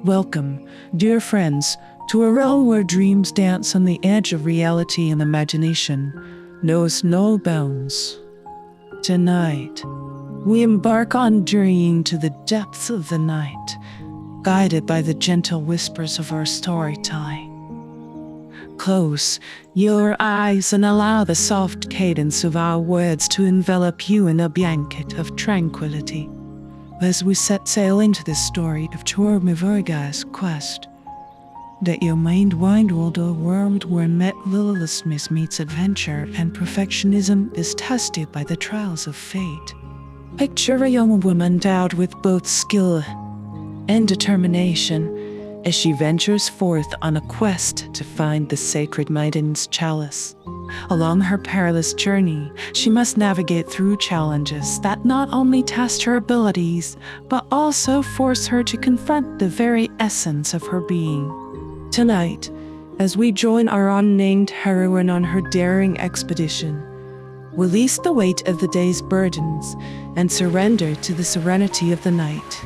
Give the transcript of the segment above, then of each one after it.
Welcome, dear friends, to a realm where dreams dance on the edge of reality and imagination knows no bounds. Tonight, we embark on journeying to the depths of the night, guided by the gentle whispers of our storytelling. Close your eyes and allow the soft cadence of our words to envelop you in a blanket of tranquility as we set sail into this story of Virgo's quest. Let your mind wander to a world where lawlessness meets adventure and perfectionism is tested by the trials of fate. Picture a young woman endowed with both skill and determination as she ventures forth on a quest to find the sacred maiden's chalice. Along her perilous journey, she must navigate through challenges that not only test her abilities, but also force her to confront the very essence of her being. Tonight, as we join our unnamed heroine on her daring expedition, release the weight of the day's burdens and surrender to the serenity of the night.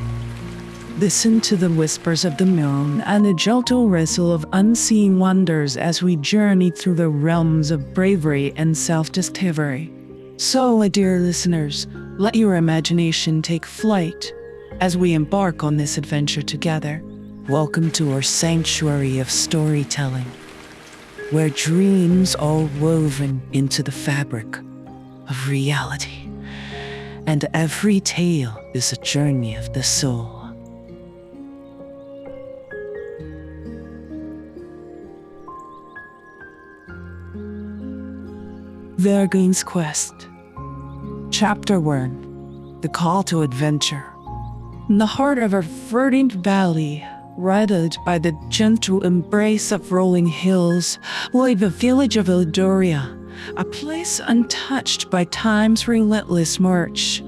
Listen to the whispers of the moon and the gentle rustle of unseen wonders as we journey through the realms of bravery and self-discovery. So, my dear listeners, let your imagination take flight as we embark on this adventure together. Welcome to our sanctuary of storytelling, where dreams are woven into the fabric of reality, and every tale is a journey of the soul. Virgo's Quest. Chapter 1. The Call to Adventure. In the heart of a verdant valley, riddled by the gentle embrace of rolling hills, lay the village of Eldoria, a place untouched by time's relentless march.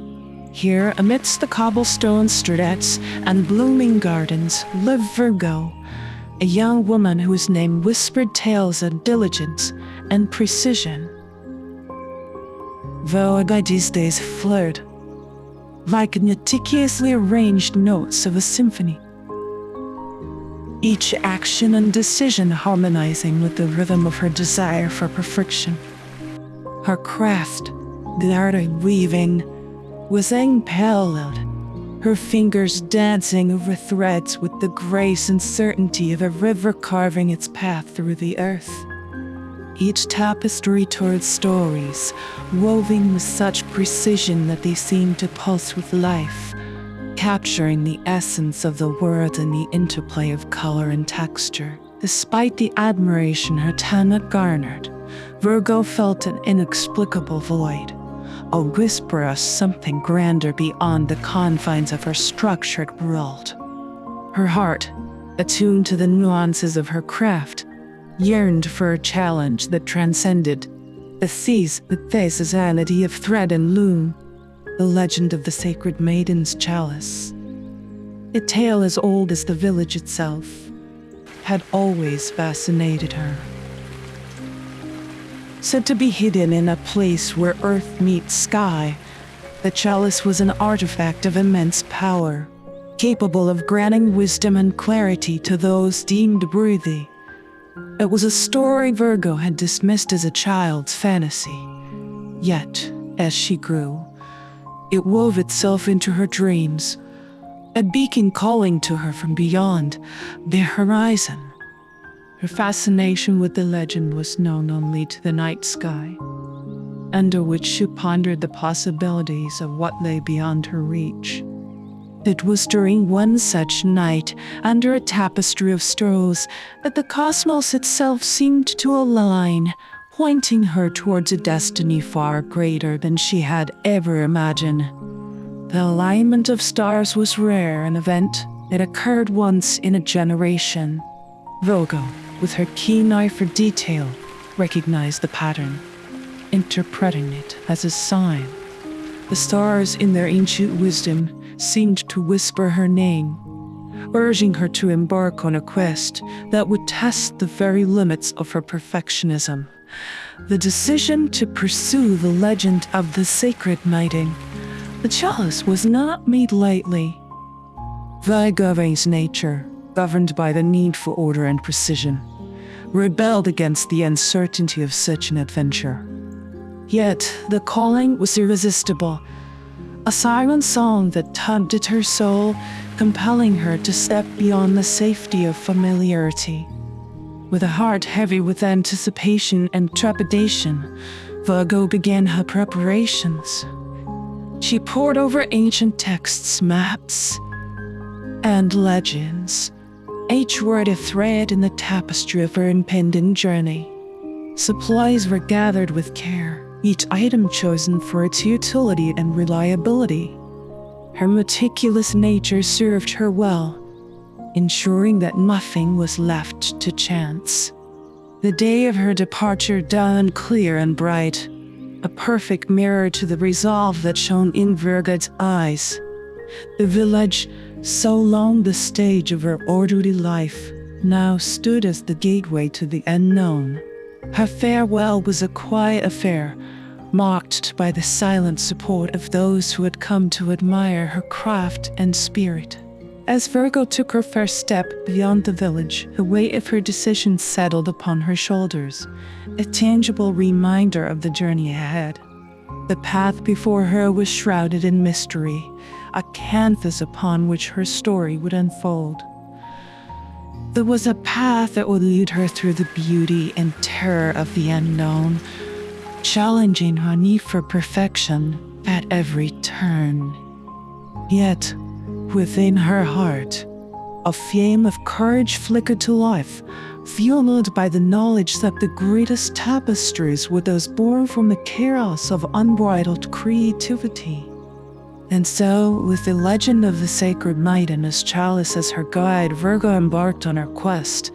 Here, amidst the cobblestone streets and blooming gardens, lived Virgo, a young woman whose name whispered tales of diligence and precision. Virgo's days flowed like meticulously arranged notes of a symphony, each action and decision harmonizing with the rhythm of her desire for perfection. Her craft, the art of weaving, was unparalleled, her fingers dancing over threads with the grace and certainty of a river carving its path through the earth. Each tapestry told stories, woven with such precision that they seemed to pulse with life, capturing the essence of the world in the interplay of color and texture. Despite the admiration her talent garnered, Virgo felt an inexplicable void, a whisper of something grander beyond the confines of her structured world. Her heart, attuned to the nuances of her craft, yearned for a challenge that transcended the seasonality of thread and loom. The legend of the sacred maiden's chalice, a tale as old as the village itself, had always fascinated her. Said to be hidden in a place where earth meets sky, the chalice was an artifact of immense power, capable of granting wisdom and clarity to those deemed worthy. It was a story Virgo had dismissed as a child's fantasy. Yet, as she grew, it wove itself into her dreams, a beacon calling to her from beyond the horizon. Her fascination with the legend was known only to the night sky, under which she pondered the possibilities of what lay beyond her reach. It was during one such night, under a tapestry of stars, that the cosmos itself seemed to align, pointing her towards a destiny far greater than she had ever imagined. The alignment of stars was rare, an event that occurred once in a generation. Virgo, with her keen eye for detail, recognized the pattern, interpreting it as a sign. The stars, in their ancient wisdom, seemed to whisper her name, urging her to embark on a quest that would test the very limits of her perfectionism the decision to pursue the legend of the sacred maiden. The chalice was not made lightly. Virgo's nature, governed by the need for order and precision, rebelled against the uncertainty of such an adventure. Yet the calling was irresistible, a siren song that tugged at her soul, compelling her to step beyond the safety of familiarity. With a heart heavy with anticipation and trepidation, Virgo began her preparations. She pored over ancient texts, maps, and legends, each word a thread in the tapestry of her impending journey. Supplies were gathered with care, each item chosen for its utility and reliability. Her meticulous nature served her well, ensuring that nothing was left to chance. The day of her departure dawned clear and bright, a perfect mirror to the resolve that shone in Virgo's eyes. The village, so long the stage of her orderly life, now stood as the gateway to the unknown. Her farewell was a quiet affair, marked by the silent support of those who had come to admire her craft and spirit. As Virgo took her first step beyond the village, the weight of her decision settled upon her shoulders, a tangible reminder of the journey ahead. The path before her was shrouded in mystery, a canvas upon which her story would unfold. There was a path that would lead her through the beauty and terror of the unknown, challenging her need for perfection at every turn. Yet, within her heart, a flame of courage flickered to life, fueled by the knowledge that the greatest tapestries were those born from the chaos of unbridled creativity. And so, with the legend of the sacred maiden as chalice as her guide, Virgo embarked on her quest,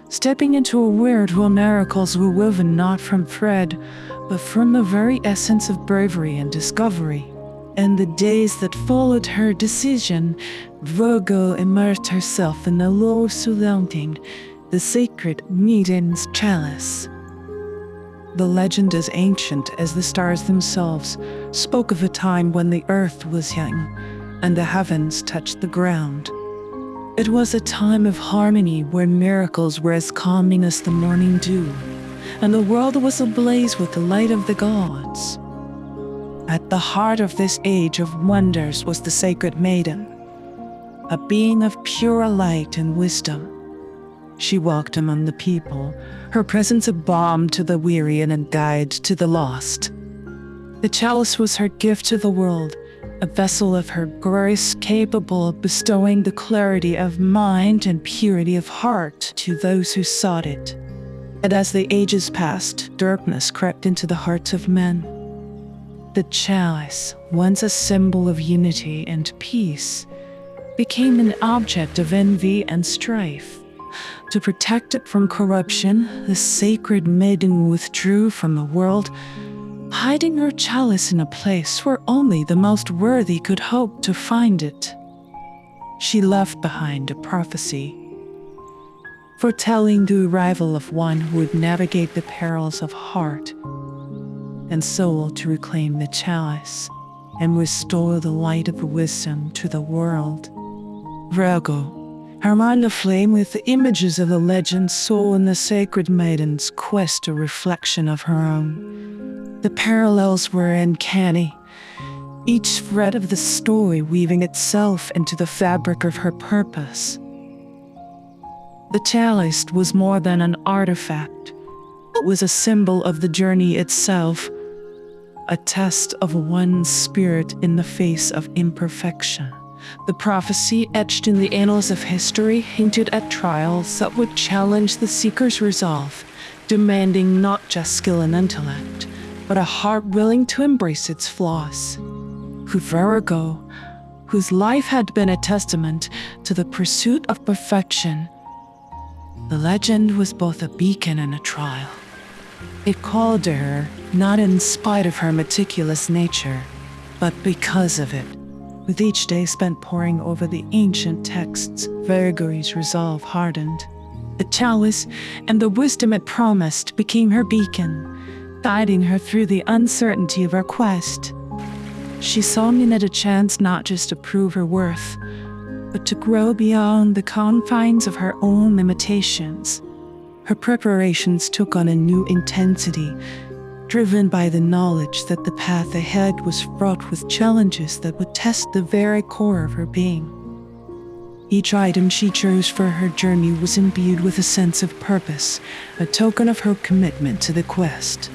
stepping into a world where miracles were woven not from thread, but from the very essence of bravery and discovery. In the days that followed her decision, Virgo immersed herself in the lore surrounding the sacred maiden's chalice. The legend, as ancient as the stars themselves, spoke of a time when the earth was young and the heavens touched the ground. It was a time of harmony where miracles were as calming as the morning dew, and the world was ablaze with the light of the gods. At the heart of this age of wonders was the sacred maiden, a being of pure light and wisdom. She walked among the people, her presence a balm to the weary and a guide to the lost. The chalice was her gift to the world, a vessel of her grace capable of bestowing the clarity of mind and purity of heart to those who sought it. And as the ages passed, darkness crept into the hearts of men. The chalice, once a symbol of unity and peace, became an object of envy and strife. To protect it from corruption, the sacred maiden withdrew from the world, hiding her chalice in a place where only the most worthy could hope to find it. She left behind a prophecy, foretelling the arrival of one who would navigate the perils of heart and soul to reclaim the chalice and restore the light of wisdom to the world. Virgo, her mind aflame with the images of the legend, saw in the sacred maiden's quest a reflection of her own. The parallels were uncanny, each thread of the story weaving itself into the fabric of her purpose. The chalice was more than an artifact. It was a symbol of the journey itself, a test of one's spirit in the face of imperfection. The prophecy, etched in the annals of history, hinted at trials that would challenge the seeker's resolve, demanding not just skill and intellect, but a heart willing to embrace its flaws. Virgo, whose life had been a testament to the pursuit of perfection, the legend was both a beacon and a trial. It called to her, not in spite of her meticulous nature, but because of it. With each day spent poring over the ancient texts, Virgo's resolve hardened. The chalice and the wisdom it promised became her beacon, guiding her through the uncertainty of her quest. She saw in it a chance not just to prove her worth, but to grow beyond the confines of her own limitations. Her preparations took on a new intensity, driven by the knowledge that the path ahead was fraught with challenges that would test the very core of her being. Each item she chose for her journey was imbued with a sense of purpose, a token of her commitment to the quest.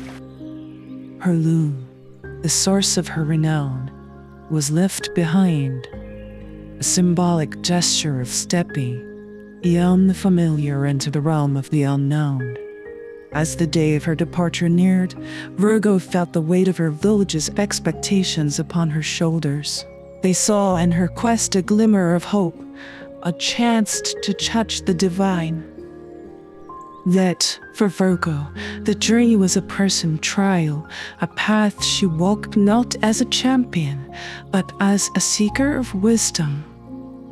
Her loom, the source of her renown, was left behind, a symbolic gesture of stepping beyond the familiar into the realm of the unknown. As the day of her departure neared, Virgo felt the weight of her village's expectations upon her shoulders. They saw in her quest a glimmer of hope, a chance to touch the divine. Yet, for Virgo, the journey was a personal trial, a path she walked not as a champion, but as a seeker of wisdom.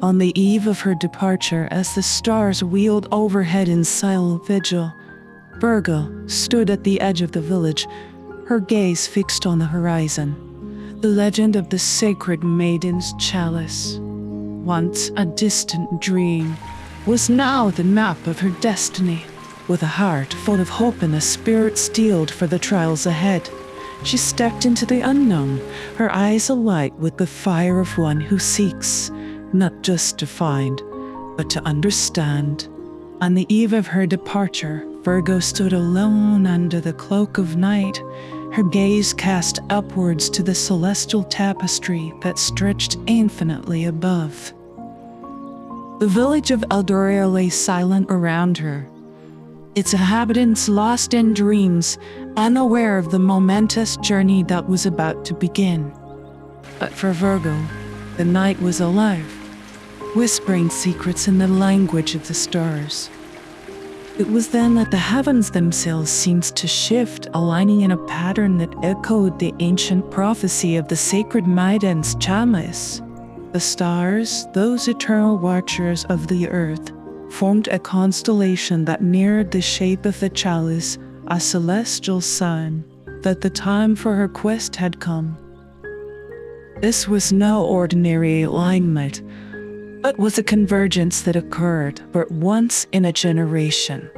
On the eve of her departure, as the stars wheeled overhead in silent vigil, Virgo stood at the edge of the village, her gaze fixed on the horizon. The legend of the sacred maiden's chalice, once a distant dream, was now the map of her destiny. With a heart full of hope and a spirit steeled for the trials ahead, she stepped into the unknown, her eyes alight with the fire of one who seeks, not just to find, but to understand. On the eve of her departure, Virgo stood alone under the cloak of night, her gaze cast upwards to the celestial tapestry that stretched infinitely above. The village of Eldoria lay silent around her, its inhabitants lost in dreams, unaware of the momentous journey that was about to begin. But for Virgo, the night was alive, whispering secrets in the language of the stars. It was then that the heavens themselves seemed to shift, aligning in a pattern that echoed the ancient prophecy of the sacred maiden's chalice. The stars, those eternal watchers of the earth, formed a constellation that mirrored the shape of the chalice, a celestial sign that the time for her quest had come. This was no ordinary alignment, but was a convergence that occurred but once in a generation,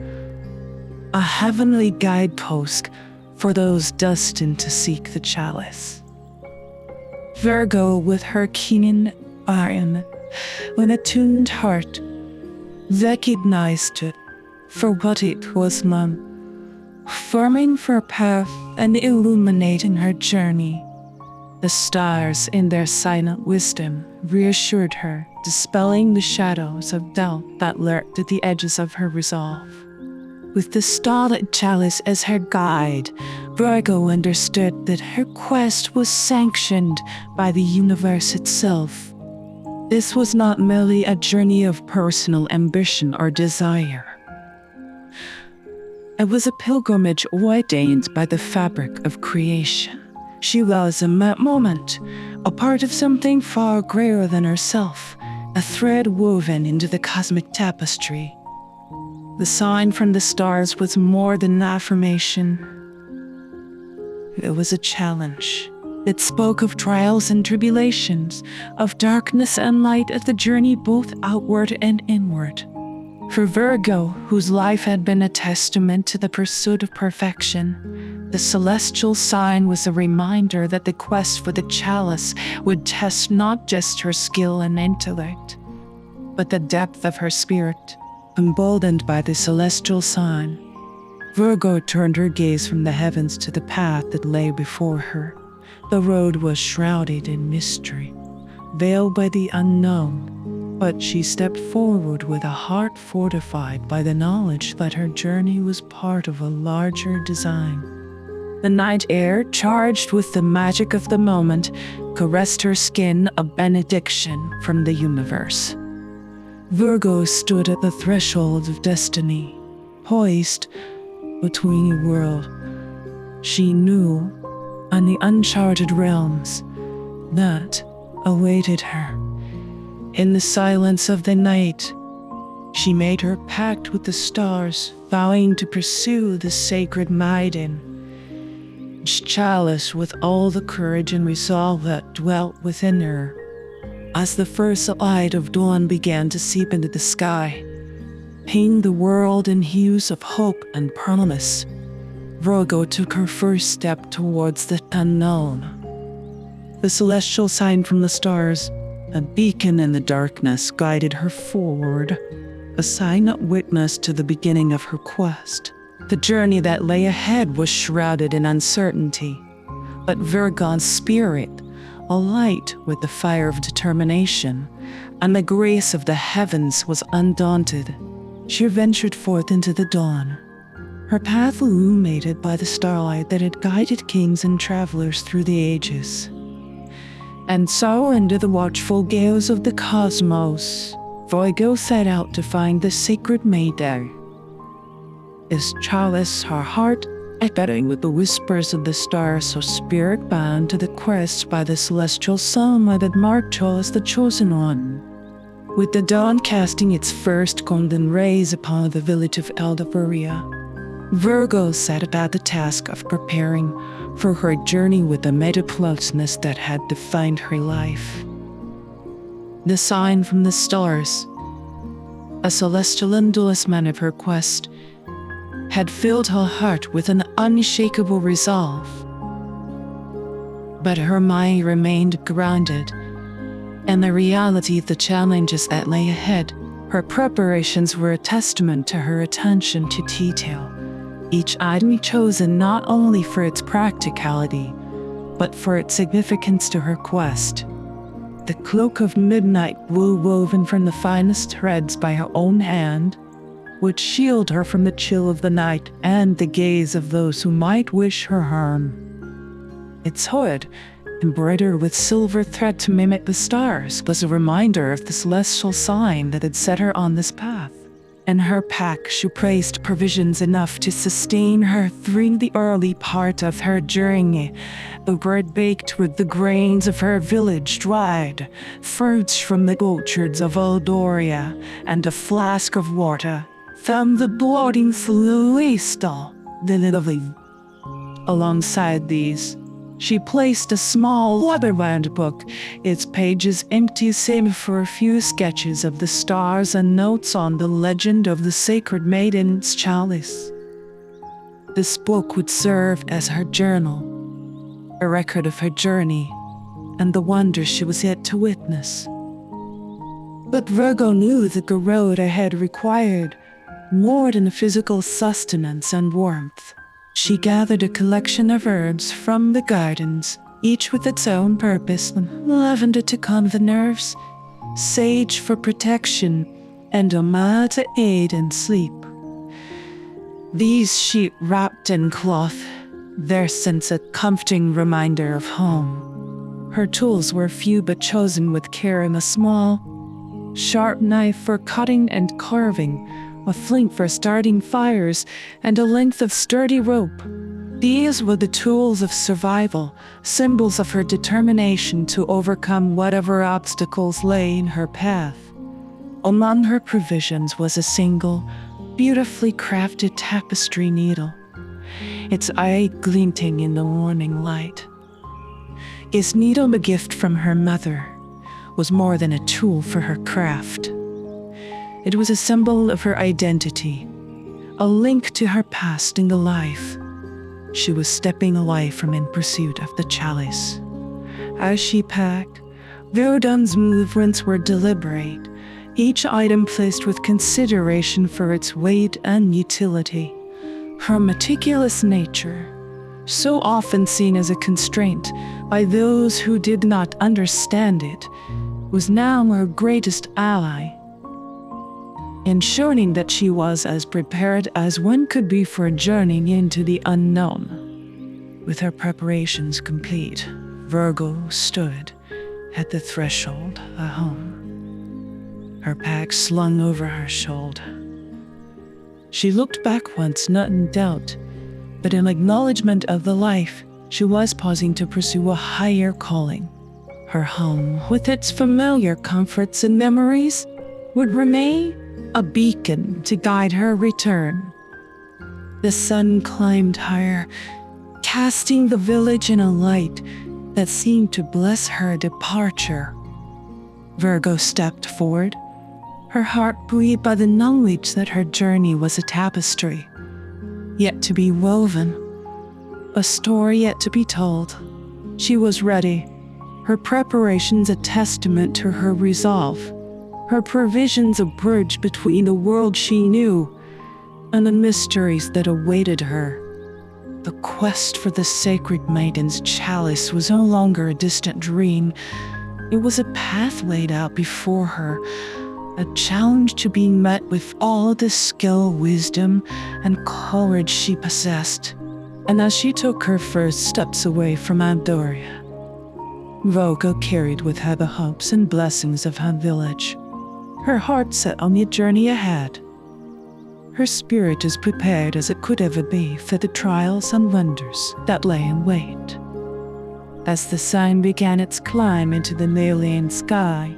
a heavenly guidepost for those destined to seek the chalice. Virgo, with her keen eye and attuned heart, recognized it for what it was meant, forming for a path and illuminating her journey. The stars, in their silent wisdom, reassured her, dispelling the shadows of doubt that lurked at the edges of her resolve. With the starlit chalice as her guide, Virgo understood that her quest was sanctioned by the universe itself. This was not merely a journey of personal ambition or desire. It was a pilgrimage ordained by the fabric of creation. She was, in that moment, a part of something far greater than herself, a thread woven into the cosmic tapestry. The sign from the stars was more than an affirmation. It was a challenge. It spoke of trials and tribulations, of darkness and light, of the journey both outward and inward. For Virgo, whose life had been a testament to the pursuit of perfection, the celestial sign was a reminder that the quest for the chalice would test not just her skill and intellect, but the depth of her spirit. Emboldened by the celestial sign, Virgo turned her gaze from the heavens to the path that lay before her. The road was shrouded in mystery, veiled by the unknown, but she stepped forward with a heart fortified by the knowledge that her journey was part of a larger design. The night air, charged with the magic of the moment, caressed her skin, a benediction from the universe. Virgo stood at the threshold of destiny, poised between a world she knew and the uncharted realms that awaited her. In the silence of the night, She made her pact with the stars, vowing to pursue the sacred maiden chalice with all the courage and resolve that dwelt within her. As the first light of dawn began to seep into the sky, painting the world in hues of hope and promise, Virgo took her first step towards the unknown. The celestial sign from the stars, a beacon in the darkness, guided her forward, a silent witness to the beginning of her quest. The journey that lay ahead was shrouded in uncertainty, but Virgo's spirit, alight with the fire of determination and the grace of the heavens, was undaunted. She ventured forth into the dawn, her path illuminated by the starlight that had guided kings and travelers through the ages. And so, into the watchful gales of the cosmos, Virgo set out to find the sacred maiden. Is chalice her heart, echoing with the whispers of the stars, her spirit bound to the quest by the celestial sunlight that marked her as the chosen one. With the dawn casting its first golden rays upon the village of Eldeveria, Virgo set about the task of preparing for her journey with the meticulousness that had defined her life. The sign from the stars, a celestial endorsement of her quest, had filled her heart with an unshakable resolve. But her mind remained grounded in the reality of the challenges that lay ahead. Her preparations were a testament to her attention to detail, each item chosen not only for its practicality, but for its significance to her quest. The cloak of midnight woven from the finest threads by her own hand, would shield her from the chill of the night and the gaze of those who might wish her harm. Its hood, embroidered with silver thread to mimic the stars, was a reminder of the celestial sign that had set her on this path. In her pack she placed provisions enough to sustain her through the early part of her journey, the bread baked with the grains of her village dried, fruits from the orchards of Eldoria, and a flask of water from the boarding stall, the living. Alongside these, she placed a small leather-bound book, its pages empty save for a few sketches of the stars and notes on the legend of the sacred maiden's chalice. This book would serve as her journal, a record of her journey and the wonders she was yet to witness. But Virgo knew that the road ahead required more than physical sustenance and warmth. She gathered a collection of herbs from the gardens, each with its own purpose: lavender to calm the nerves, sage for protection, and omar to aid in sleep. These she wrapped in cloth, their scents a comforting reminder of home. Her tools were few but chosen with care: a small, sharp knife for cutting and carving, a flint for starting fires, and a length of sturdy rope. These were the tools of survival, symbols of her determination to overcome whatever obstacles lay in her path. Among her provisions was a single, beautifully crafted tapestry needle, its eye glinting in the morning light. This needle, a gift from her mother, was more than a tool for her craft. It was a symbol of her identity, a link to her past in the life she was stepping away from in pursuit of the chalice. As she packed, Verdun's movements were deliberate, each item placed with consideration for its weight and utility. Her meticulous nature, so often seen as a constraint by those who did not understand it, was now her greatest ally, ensuring that she was as prepared as one could be for a journey into the unknown. With her preparations complete, Virgo stood at the threshold of home, her pack slung over her shoulder. She looked back once, not in doubt, but in acknowledgement of the life she was pausing to pursue a higher calling. Her home, with its familiar comforts and memories, would remain a beacon to guide her return. The sun climbed higher, casting the village in a light that seemed to bless her departure. Virgo stepped forward, her heart buoyed by the knowledge that her journey was a tapestry, yet to be woven, a story yet to be told. She was ready, her preparations a testament to her resolve, her provisions a bridge between the world she knew and the mysteries that awaited her. The quest for the sacred maiden's chalice was no longer a distant dream. It was a path laid out before her, a challenge to be met with all the skill, wisdom, and courage she possessed. And as she took her first steps away from Andoria, Virgo carried with her the hopes and blessings of her village. Her heart set on the journey ahead. Her spirit as prepared as it could ever be for the trials and wonders that lay in wait. As the sun began its climb into the Malian sky,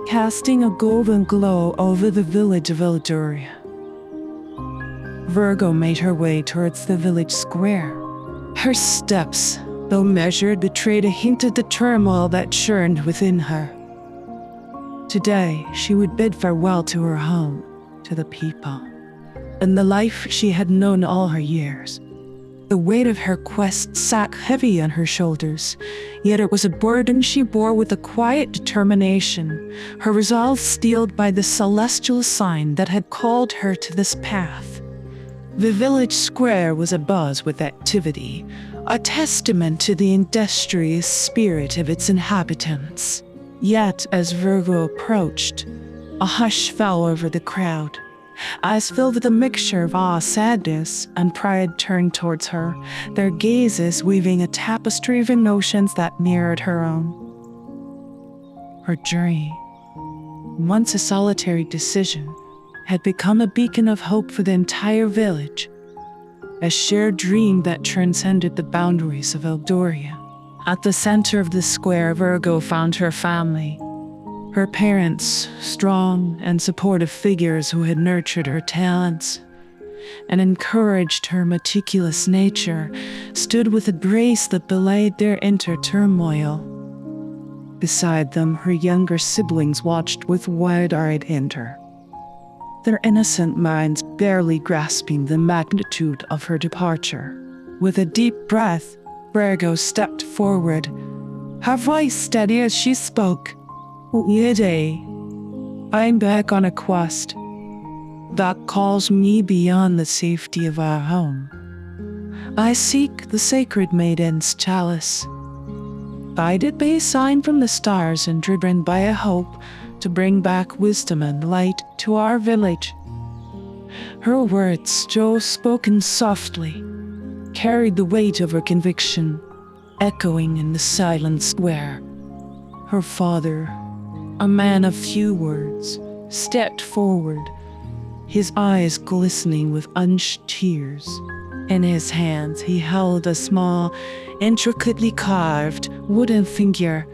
casting a golden glow over the village of Eldoria, Virgo made her way towards the village square. Her steps, though measured, betrayed a hint of the turmoil that churned within her. Today, she would bid farewell to her home, to the people, and the life she had known all her years. The weight of her quest sat heavy on her shoulders, yet it was a burden she bore with a quiet determination, her resolve steeled by the celestial sign that had called her to this path. The village square was abuzz with activity, a testament to the industrious spirit of its inhabitants. Yet, as Virgo approached, a hush fell over the crowd. Eyes filled with a mixture of awe, sadness, and pride turned towards her, their gazes weaving a tapestry of emotions that mirrored her own. Her journey, once a solitary decision, had become a beacon of hope for the entire village, a shared dream that transcended the boundaries of Eldoria. At the center of the square, Virgo found her family. Her parents, strong and supportive figures who had nurtured her talents and encouraged her meticulous nature, stood with a grace that belied their inner turmoil. Beside them, her younger siblings watched with wide-eyed wonder, their innocent minds barely grasping the magnitude of her departure. With a deep breath, Virgo stepped forward, her voice steady as she spoke. Today, I'm back on a quest that calls me beyond the safety of our home. I seek the sacred maiden's chalice, guided by a sign from the stars and driven by a hope to bring back wisdom and light to our village. Her words, though spoken softly, carried the weight of her conviction, echoing in the silent square. Her father, a man of few words, stepped forward, his eyes glistening with unshed tears. In his hands he held a small, intricately carved wooden figure,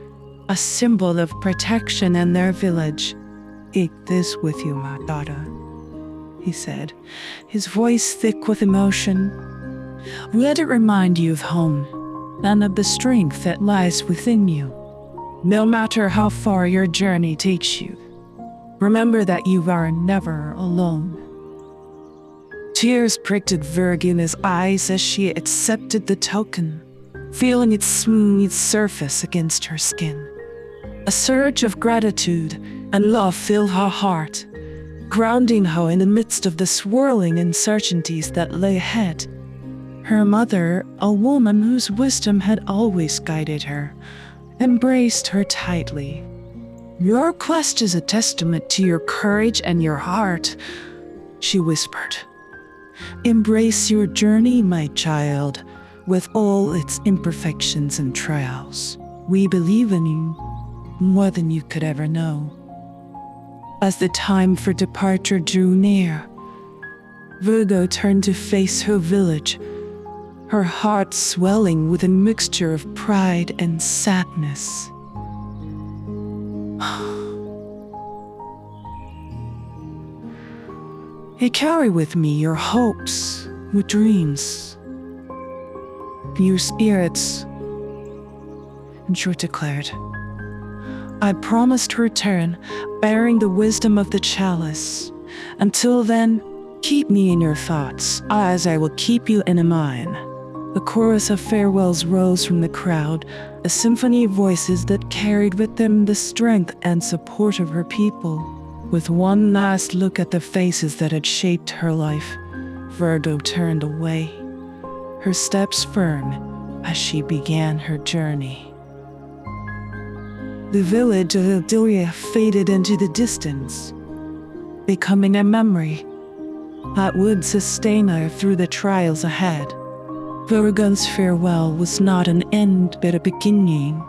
a symbol of protection in their village. "Take this with you, my daughter," he said, his voice thick with emotion. "Let it remind you of home and of the strength that lies within you. No matter how far your journey takes you, remember that you are never alone." Tears pricked at Virginia's eyes as she accepted the token, feeling its smooth surface against her skin. A surge of gratitude and love filled her heart, grounding her in the midst of the swirling uncertainties that lay ahead. Her mother, a woman whose wisdom had always guided her, embraced her tightly. "Your quest is a testament to your courage and your heart," she whispered. "Embrace your journey, my child, with all its imperfections and trials. We believe in you more than you could ever know." As the time for departure drew near, Virgo turned to face her village, her heart swelling with a mixture of pride and sadness. I carry with me your hopes, your dreams, your spirits. And she declared, I promise to return, bearing the wisdom of the chalice. Until then, keep me in your thoughts, as I will keep you in mine. The chorus of farewells rose from the crowd, a symphony of voices that carried with them the strength and support of her people. With one last look at the faces that had shaped her life, Virgo turned away, her steps firm as she began her journey. The village of Ildiria faded into the distance, becoming a memory that would sustain her through the trials ahead. Virgo's farewell was not an end but a beginning,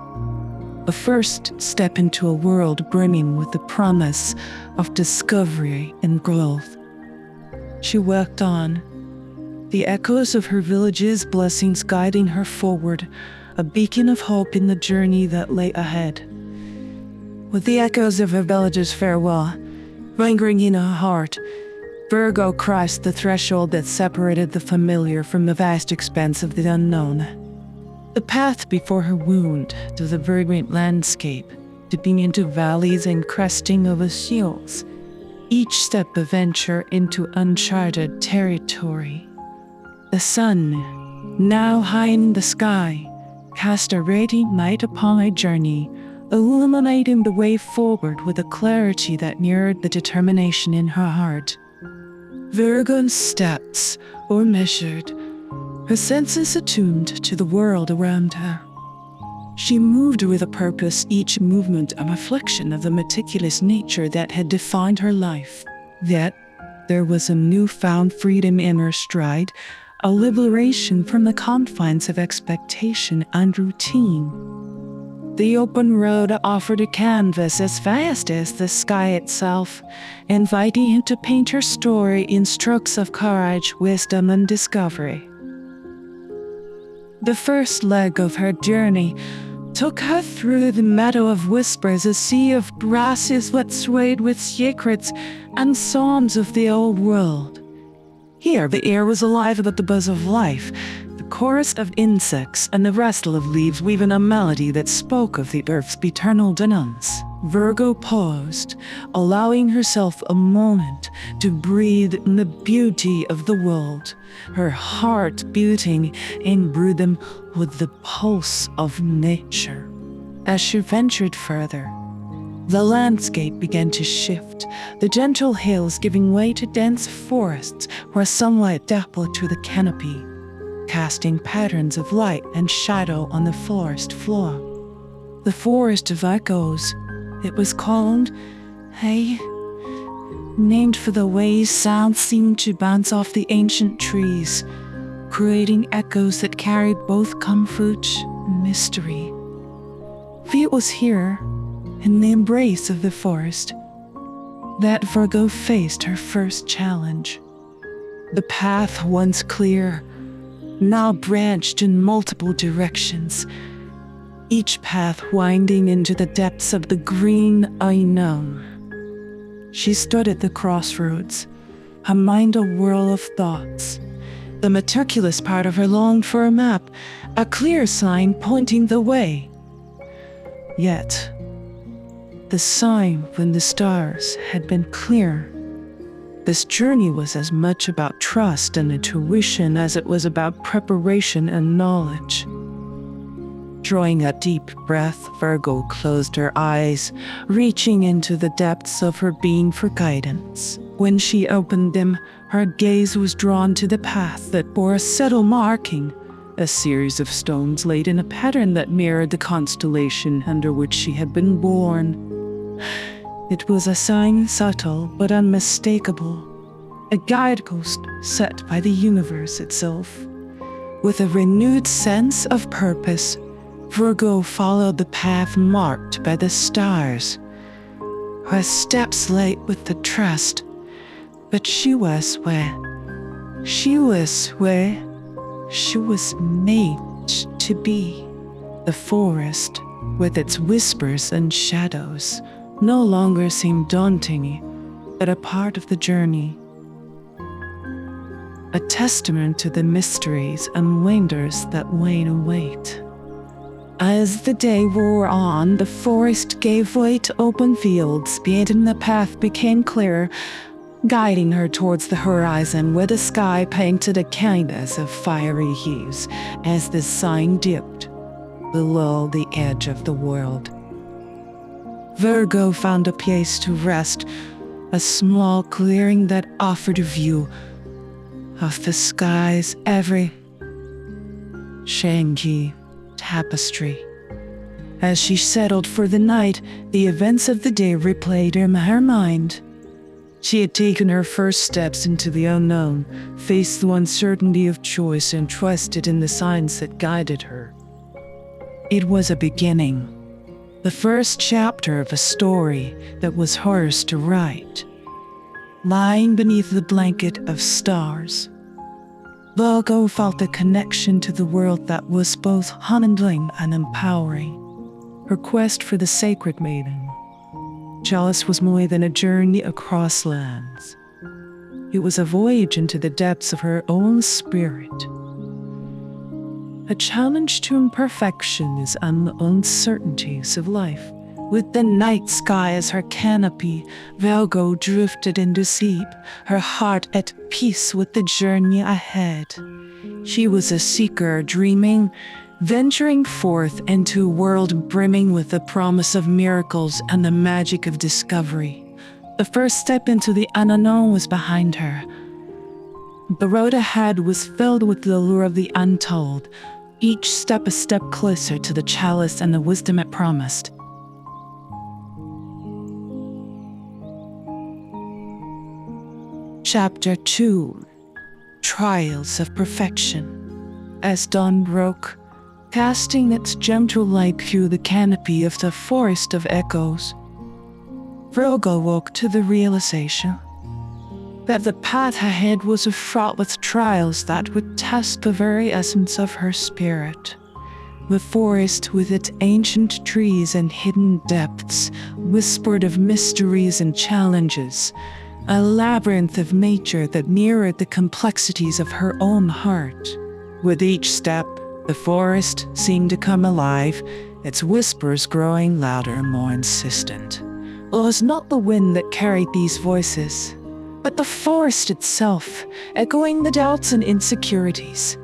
a first step into a world brimming with the promise of discovery and growth. She walked on, the echoes of her village's blessings guiding her forward, a beacon of hope in the journey that lay ahead. With the echoes of her village's farewell lingering in her heart, Virgo crossed the threshold that separated the familiar from the vast expanse of the unknown. The path before her wound to the verdant landscape, dipping into valleys and cresting over hills, each step a venture into uncharted territory. The sun, now high in the sky, cast a radiant light upon my journey, illuminating the way forward with a clarity that mirrored the determination in her heart. Virgo's steps were measured, her senses attuned to the world around her. She moved with a purpose, each movement a reflection of the meticulous nature that had defined her life. Yet, there was a newfound freedom in her stride, a liberation from the confines of expectation and routine. The open road offered a canvas as vast as the sky itself, inviting him to paint her story in strokes of courage, wisdom, and discovery. The first leg of her journey took her through the meadow of whispers, a sea of grasses that swayed with secrets and songs of the old world. Here the air was alive with the buzz of life, the chorus of insects and the rustle of leaves weaving a melody that spoke of the earth's eternal dance. Virgo paused, allowing herself a moment to breathe in the beauty of the world, her heart beating in rhythm with the pulse of nature. As she ventured further, the landscape began to shift, the gentle hills giving way to dense forests where sunlight dappled through the canopy, casting patterns of light and shadow on the forest floor. The forest of echoes, it was called, named for the way sound seemed to bounce off the ancient trees, creating echoes that carried both comfort and mystery. For it was here, in the embrace of the forest, that Virgo faced her first challenge. The path, once clear, now branched in multiple directions, each path winding into the depths of the green unknown. She stood at the crossroads, her mind a whirl of thoughts. The meticulous part of her longed for a map, a clear sign pointing the way. Yet, the sign when the stars had been clear. This journey was as much about trust and intuition as it was about preparation and knowledge. Drawing a deep breath, Virgo closed her eyes, reaching into the depths of her being for guidance. When she opened them, her gaze was drawn to the path that bore a subtle marking, a series of stones laid in a pattern that mirrored the constellation under which she had been born. It was a sign subtle but unmistakable, a guidepost set by the universe itself. With a renewed sense of purpose, Virgo followed the path marked by the stars. Her steps lay with the trust, but she was where she was made to be. The forest, with its whispers and shadows, no longer seemed daunting, but a part of the journey. a testament to the mysteries and wonders that wait and wait. As the day wore on, the forest gave way to open fields, and the path became clearer, guiding her towards the horizon where the sky painted a canvas of fiery hues as the sun dipped below the edge of the world. Virgo found a place to rest, a small clearing that offered a view of the sky's every shiny tapestry. As she settled for the night, the events of the day replayed in her mind. She had taken her first steps into the unknown, faced the uncertainty of choice, and trusted in the signs that guided her. It was a beginning, the first chapter of a story that was hers to write. Lying beneath the blanket of stars, Virgo felt a connection to the world that was both humbling and empowering. Her quest for the sacred maiden, Chalice, was more than a journey across lands. It was a voyage into the depths of her own spirit, a challenge to imperfections and the uncertainties of life. With the night sky as her canopy, Virgo drifted into sleep, her heart at peace with the journey ahead. She was a seeker, dreaming, venturing forth into a world brimming with the promise of miracles and the magic of discovery. The first step into the unknown was behind her. The road ahead was filled with the allure of the untold, each step a step closer to the chalice and the wisdom it promised. Chapter 2: Trials of Perfection. As dawn broke, casting its gentle light through the canopy of the forest of echoes, Virgo woke to the realization that the path ahead was fraught with trials that would test the very essence of her spirit. The forest, with its ancient trees and hidden depths, whispered of mysteries and challenges, a labyrinth of nature that mirrored the complexities of her own heart. With each step, the forest seemed to come alive, its whispers growing louder and more insistent. It was not the wind that carried these voices, but the forest itself, echoing the doubts and insecurities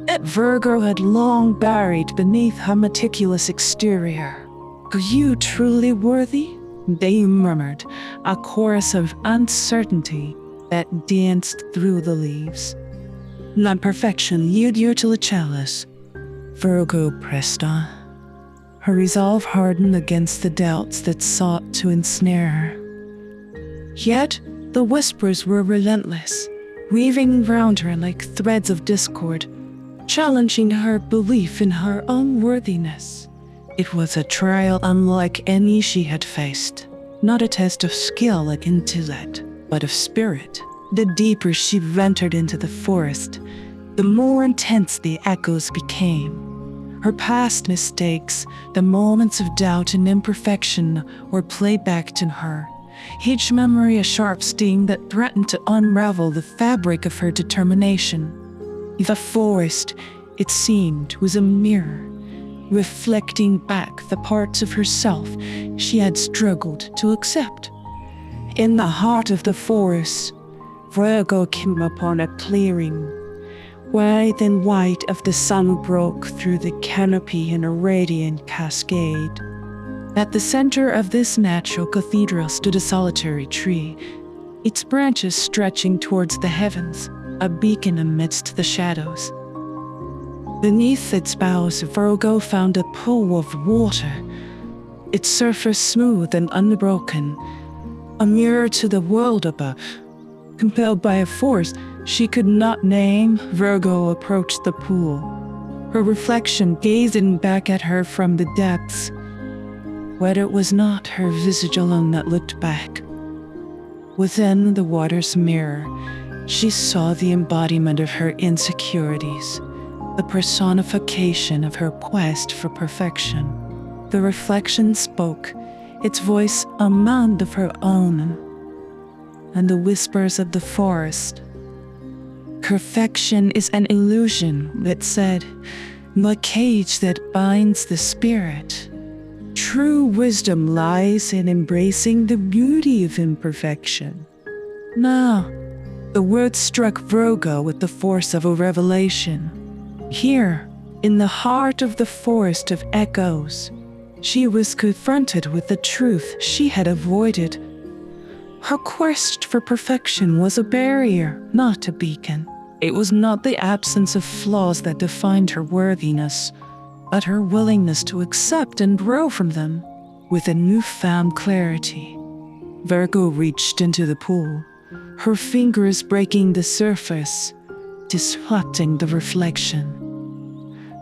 that Virgo had long buried beneath her meticulous exterior. "Are you truly worthy?" they murmured, a chorus of uncertainty that danced through the leaves. "Not perfection, yield you to the chalice." Virgo pressed on, her resolve hardened against the doubts that sought to ensnare her. Yet the whispers were relentless, weaving round her like threads of discord, challenging her belief in her own worthiness. It was a trial unlike any she had faced, not a test of skill like intellect, but of spirit. The deeper she ventured into the forest, the more intense the echoes became. Her past mistakes, the moments of doubt and imperfection, were played back to her, each memory a sharp sting that threatened to unravel the fabric of her determination. The forest, it seemed, was a mirror, reflecting back the parts of herself she had struggled to accept. In the heart of the forest, Virgo came upon a clearing. White and white of the sun broke through the canopy in a radiant cascade. At the center of this natural cathedral stood a solitary tree, its branches stretching towards the heavens, a beacon amidst the shadows. Beneath its boughs, Virgo found a pool of water, its surface smooth and unbroken, a mirror to the world above. Compelled by a force she could not name, Virgo approached the pool, her reflection gazing back at her from the depths. But it was not her visage alone that looked back. Within the water's mirror, she saw the embodiment of her insecurities, the personification of her quest for perfection. The reflection spoke, its voice a mound of her own, and the whispers of the forest Perfection is an illusion, it said, a cage that binds the spirit. True wisdom lies in embracing the beauty of imperfection. Now, the words struck Virgo with the force of a revelation. Here, in the heart of the forest of echoes, she was confronted with the truth she had avoided. Her quest for perfection was a barrier, not a beacon. It was not the absence of flaws that defined her worthiness, but her willingness to accept and grow from them with a newfound clarity. Virgo reached into the pool, her fingers breaking the surface, disrupting the reflection.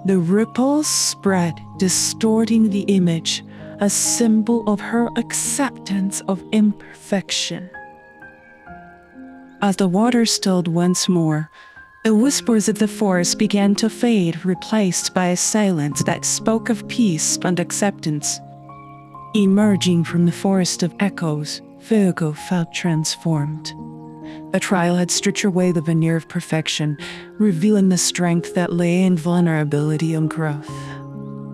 The ripples spread, distorting the image, a symbol of her acceptance of imperfection. As the water stilled once more, the whispers of the forest began to fade, replaced by a silence that spoke of peace and acceptance. Emerging from the forest of echoes, Virgo felt transformed. The trial had stripped away the veneer of perfection, revealing the strength that lay in vulnerability and growth.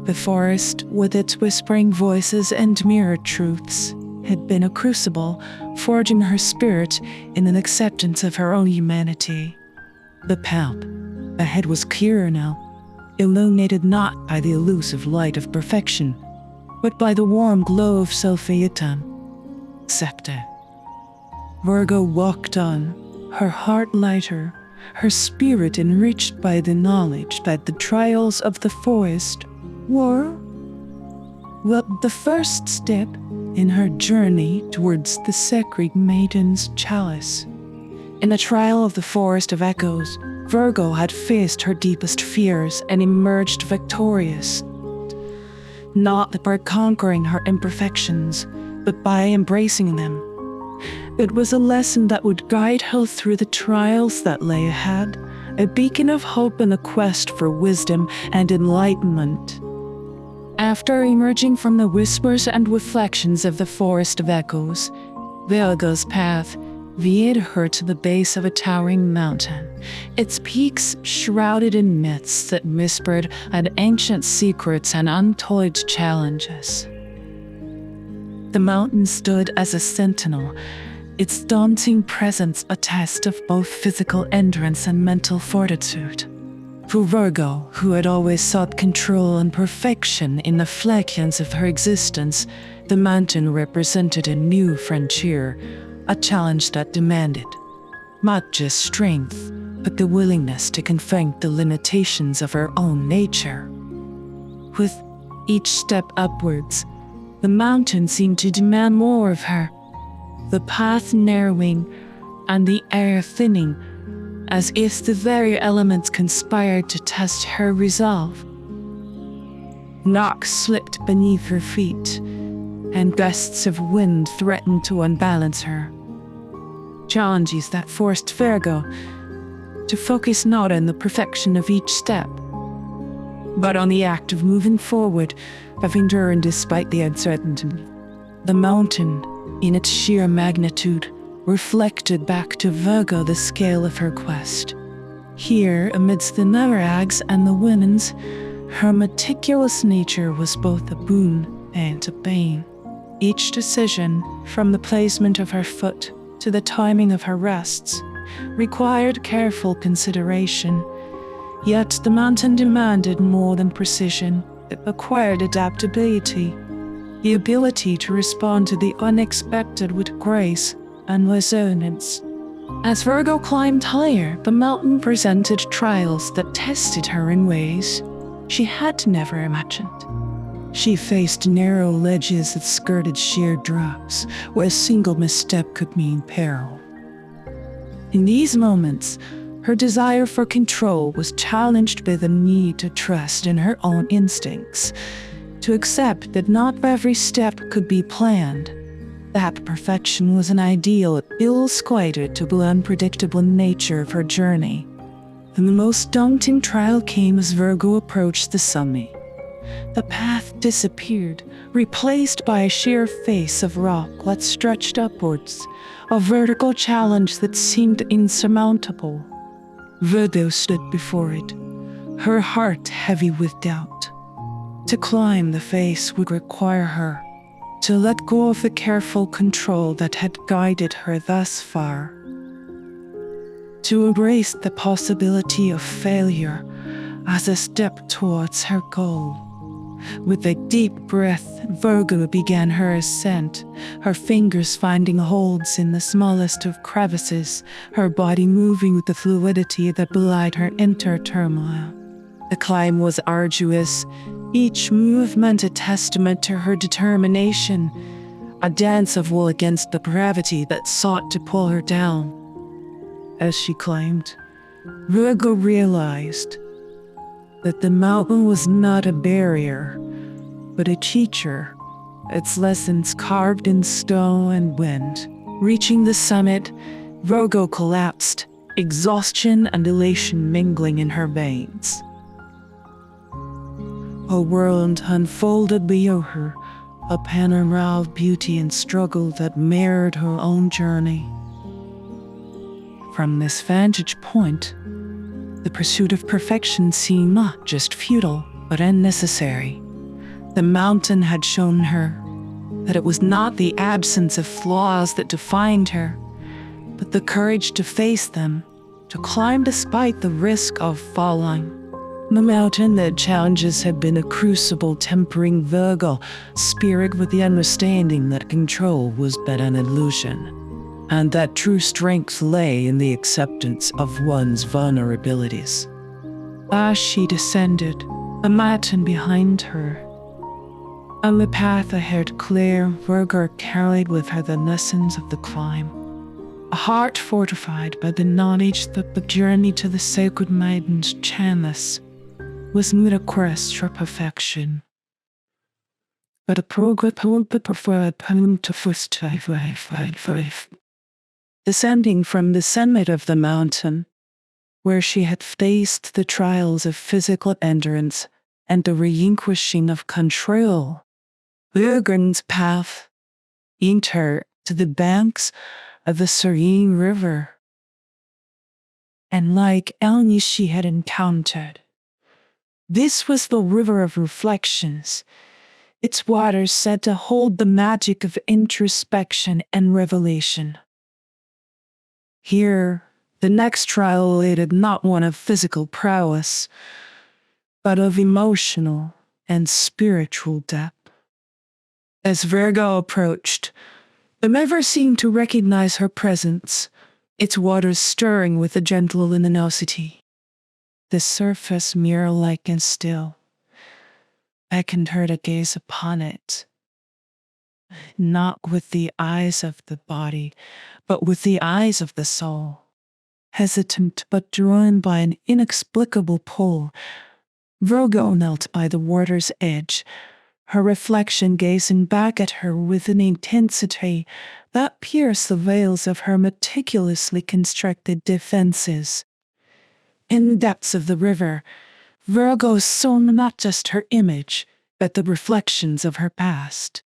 The forest, with its whispering voices and mirrored truths, had been a crucible, forging her spirit in an acceptance of her own humanity. The path ahead was clearer now, illuminated not by the elusive light of perfection, but by the warm glow of self-esteem. Virgo walked on, her heart lighter, her spirit enriched by the knowledge that the trials of the forest were, well, the first step in her journey towards the sacred maiden's chalice. In the trial of the forest of echoes, Virgo had faced her deepest fears and emerged victorious, not by conquering her imperfections, but by embracing them. It was a lesson that would guide her through the trials that lay ahead, a beacon of hope in the quest for wisdom and enlightenment. After emerging from the whispers and reflections of the forest of echoes, Virgo's path veered her to the base of a towering mountain, its peaks shrouded in myths that whispered at ancient secrets and untold challenges. The mountain stood as a sentinel, its daunting presence a test of both physical endurance and mental fortitude. For Virgo, who had always sought control and perfection in the flags of her existence, the mountain represented a new frontier, a challenge that demanded not just strength, but the willingness to confront the limitations of her own nature. With each step upwards, the mountain seemed to demand more of her, the path narrowing and the air thinning, as if the very elements conspired to test her resolve. Rocks slipped beneath her feet, and gusts of wind threatened to unbalance her. Challenges that forced Virgo to focus not on the perfection of each step, but on the act of moving forward, of enduring despite the uncertainty. The mountain, in its sheer magnitude, reflected back to Virgo the scale of her quest. Here, amidst the narags and the winds, her meticulous nature was both a boon and a bane. Each decision, from the placement of her foot to the timing of her rests, required careful consideration. Yet the mountain demanded more than precision. It required adaptability, the ability to respond to the unexpected with grace and resilience. As Virgo climbed higher, the mountain presented trials that tested her in ways she had never imagined. She faced narrow ledges that skirted sheer drops, where a single misstep could mean peril. In these moments, her desire for control was challenged by the need to trust in her own instincts, to accept that not every step could be planned, that perfection was an ideal ill-suited to the unpredictable nature of her journey. And the most daunting trial came as Virgo approached the summit. The path disappeared, replaced by a sheer face of rock that stretched upwards, a vertical challenge that seemed insurmountable. Virgo stood before it, her heart heavy with doubt. To climb the face would require her to let go of the careful control that had guided her thus far, to embrace the possibility of failure as a step towards her goal. With a deep breath, Virgo began her ascent, her fingers finding holds in the smallest of crevices, her body moving with the fluidity that belied her inner turmoil. The climb was arduous, each movement a testament to her determination, a dance of will against the gravity that sought to pull her down. As she climbed, Virgo realized that the mountain was not a barrier, but a teacher, its lessons carved in stone and wind. Reaching the summit, Virgo collapsed, exhaustion and elation mingling in her veins. A world unfolded below her, a panorama of beauty and struggle that mirrored her own journey. From this vantage point, the pursuit of perfection seemed not just futile, but unnecessary. The mountain had shown her that it was not the absence of flaws that defined her, but the courage to face them, to climb despite the risk of falling. The mountain that challenges had been a crucible tempering Virgo spirit with the understanding that control was but an illusion, and that true strength lay in the acceptance of one's vulnerabilities. As she descended, a mountain behind her, on the path ahead clear, Virgo carried with her the lessons of the climb, a heart fortified by the knowledge that the journey to the sacred mountains chainless was not a quest for perfection, but a progress preferred to first life. Descending from the summit of the mountain, where she had faced the trials of physical endurance and the relinquishing of control, Virgo's path led her to the banks of the serene river. And like any she had encountered, this was the river of reflections, its waters said to hold the magic of introspection and revelation. Here, the next trial awaited not one of physical prowess, but of emotional and spiritual depth. As Virgo approached, the river seemed to recognize her presence, its waters stirring with a gentle luminosity. The surface, mirror-like and still, beckoned her to gaze upon it, not with the eyes of the body, but with the eyes of the soul. Hesitant but drawn by an inexplicable pull, Virgo knelt by the water's edge, her reflection gazing back at her with an intensity that pierced the veils of her meticulously constructed defenses. In the depths of the river, Virgo saw not just her image, but the reflections of her past.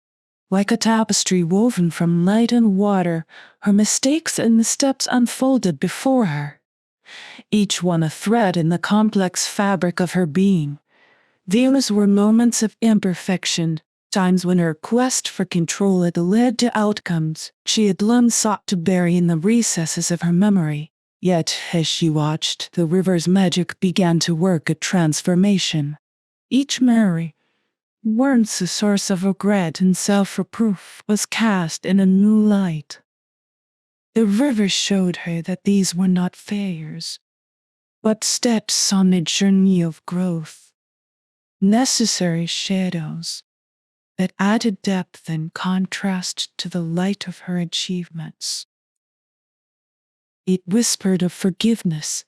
Like a tapestry woven from light and water, her mistakes and missteps unfolded before her, each one a thread in the complex fabric of her being. These were moments of imperfection, times when her quest for control had led to outcomes she had long sought to bury in the recesses of her memory. Yet, as she watched, the river's magic began to work a transformation. Each memory, once a source of regret and self-reproof, was cast in a new light. The river showed her that these were not failures, but steps on a journey of growth, necessary shadows that added depth and contrast to the light of her achievements. It whispered of forgiveness,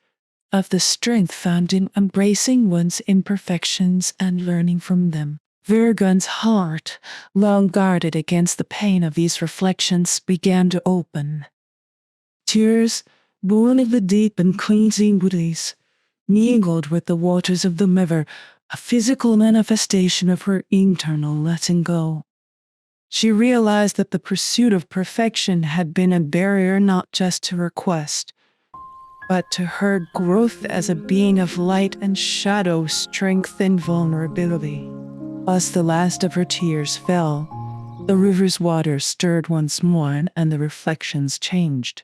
of the strength found in embracing one's imperfections and learning from them. Virgo's heart, long guarded against the pain of these reflections, began to open. Tears, born of the deep and cleansing beauties, mingled with the waters of the river, a physical manifestation of her internal letting go. She realized that the pursuit of perfection had been a barrier not just to her quest, but to her growth as a being of light and shadow, strength and vulnerability. As the last of her tears fell, the river's water stirred once more and the reflections changed.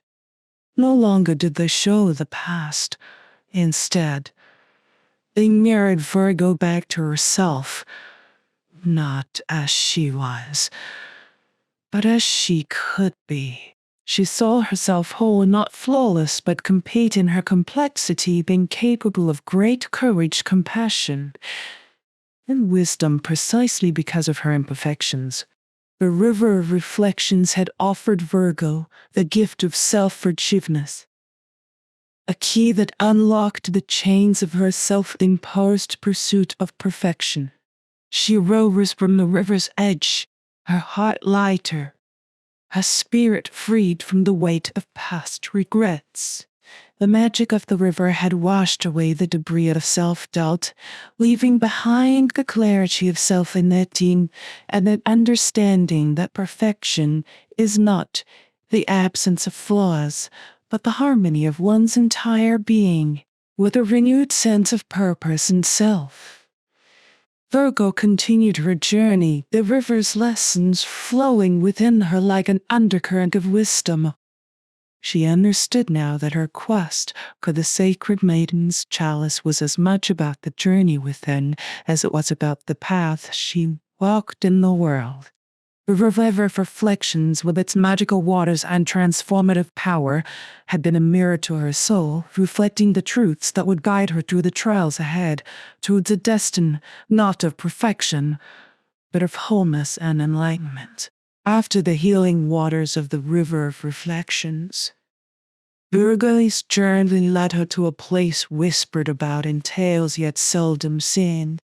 No longer did they show the past. Instead, they mirrored Virgo back to herself, not as she was, but as she could be. She saw herself whole, not flawless, but complete in her complexity, being capable of great courage, compassion, and wisdom precisely because of her imperfections. The river of reflections had offered Virgo the gift of self-forgiveness, a key that unlocked the chains of her self-imposed pursuit of perfection. She rose from the river's edge, her heart lighter, her spirit freed from the weight of past regrets. The magic of the river had washed away the debris of self-doubt, leaving behind the clarity of self-identity and an understanding that perfection is not the absence of flaws, but the harmony of one's entire being, with a renewed sense of purpose and self. Virgo continued her journey, the river's lessons flowing within her like an undercurrent of wisdom. She understood now that her quest for the sacred maiden's chalice was as much about the journey within as it was about the path she walked in the world. The river of reflections, with its magical waters and transformative power, had been a mirror to her soul, reflecting the truths that would guide her through the trials ahead, towards a destiny not of perfection, but of wholeness and enlightenment. After the healing waters of the river of reflections, Virgo's journey led her to a place whispered about in tales yet seldom seen,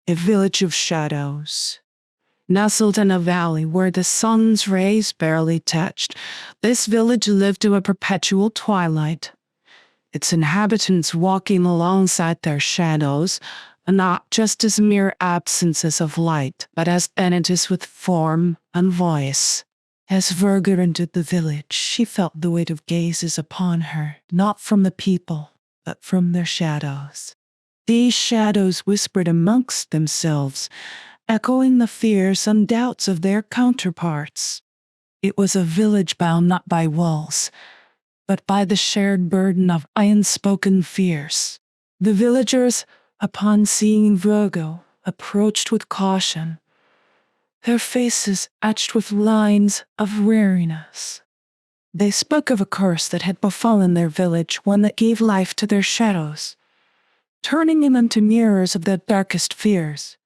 a village of shadows. Nestled in a valley where the sun's rays barely touched, this village lived in a perpetual twilight, its inhabitants walking alongside their shadows, not just as mere absences of light, but as entities with form and voice. As Virgo entered the village, she felt the weight of gazes upon her, not from the people, but from their shadows. These shadows whispered amongst themselves, echoing the fears and doubts of their counterparts. It was a village bound not by walls, but by the shared burden of unspoken fears. The villagers, upon seeing Virgo, approached with caution, their faces etched with lines of weariness. They spoke of a curse that had befallen their village, one that gave life to their shadows, turning them into mirrors of their darkest fears.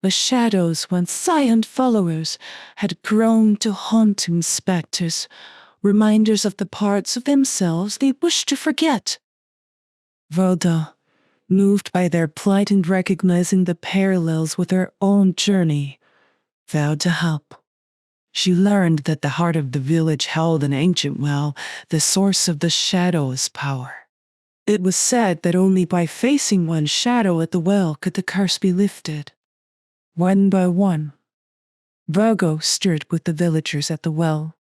The shadows, once silent followers, had grown to haunting specters, reminders of the parts of themselves they wished to forget. Virgo, moved by their plight and recognizing the parallels with her own journey, vowed to help. She learned that the heart of the village held an ancient well, the source of the shadow's power. It was said that only by facing one's shadow at the well could the curse be lifted. One by one, Virgo stood with the villagers at the well,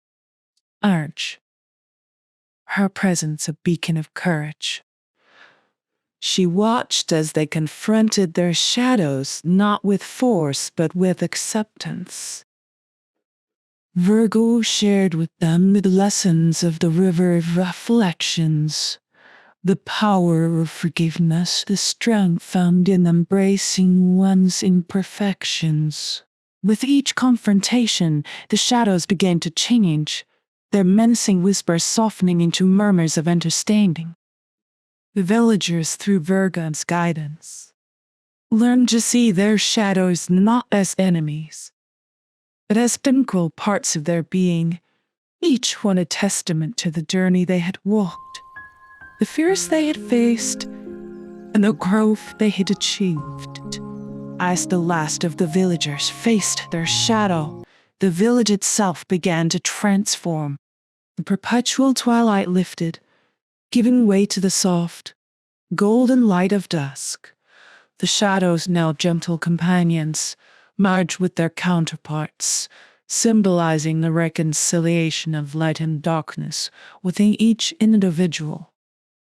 arch, her presence a beacon of courage. She watched as they confronted their shadows, not with force, but with acceptance. Virgo shared with them the lessons of the river of reflections, the power of forgiveness, the strength found in embracing one's imperfections. With each confrontation, the shadows began to change, their menacing whispers softening into murmurs of understanding. The villagers, through Virgo's guidance, learned to see their shadows not as enemies, but as integral parts of their being, each one a testament to the journey they had walked, the fears they had faced, and the growth they had achieved. As the last of the villagers faced their shadow, the village itself began to transform. The perpetual twilight lifted, giving way to the soft, golden light of dusk. The shadows, now gentle companions, merged with their counterparts, symbolizing the reconciliation of light and darkness within each individual.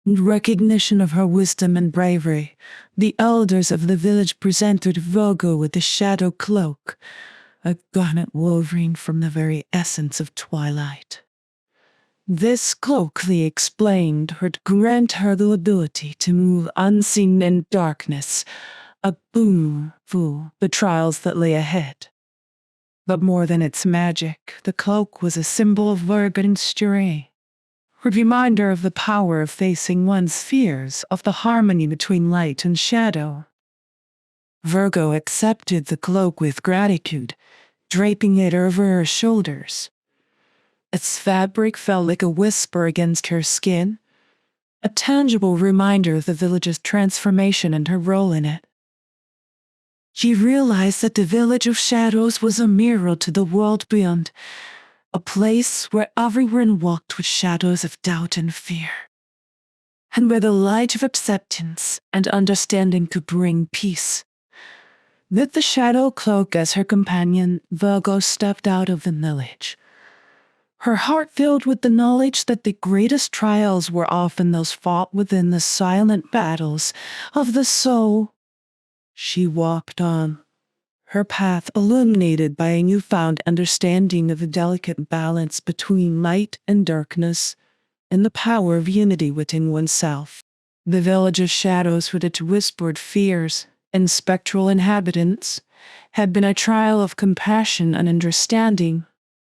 In recognition of her wisdom and bravery, the elders of the village presented Virgo with the shadow cloak, a garment woven from the very essence of twilight. This cloak, they explained, would grant her the ability to move unseen in darkness, a boon for the trials that lay ahead. But more than its magic, the cloak was a symbol of Virgo and serene, a reminder of the power of facing one's fears, of the harmony between light and shadow. Virgo accepted the cloak with gratitude, draping it over her shoulders. Its fabric felt like a whisper against her skin, a tangible reminder of the village's transformation and her role in it. She realized that the village of shadows was a mirror to the world beyond, a place where everyone walked with shadows of doubt and fear, and where the light of acceptance and understanding could bring peace. With the shadow cloak as her companion, Virgo stepped out of the village, her heart filled with the knowledge that the greatest trials were often those fought within the silent battles of the soul. She walked on, her path illuminated by a newfound understanding of the delicate balance between light and darkness, and the power of unity within oneself. The village of shadows, with its whispered fears and spectral inhabitants, had been a trial of compassion and understanding.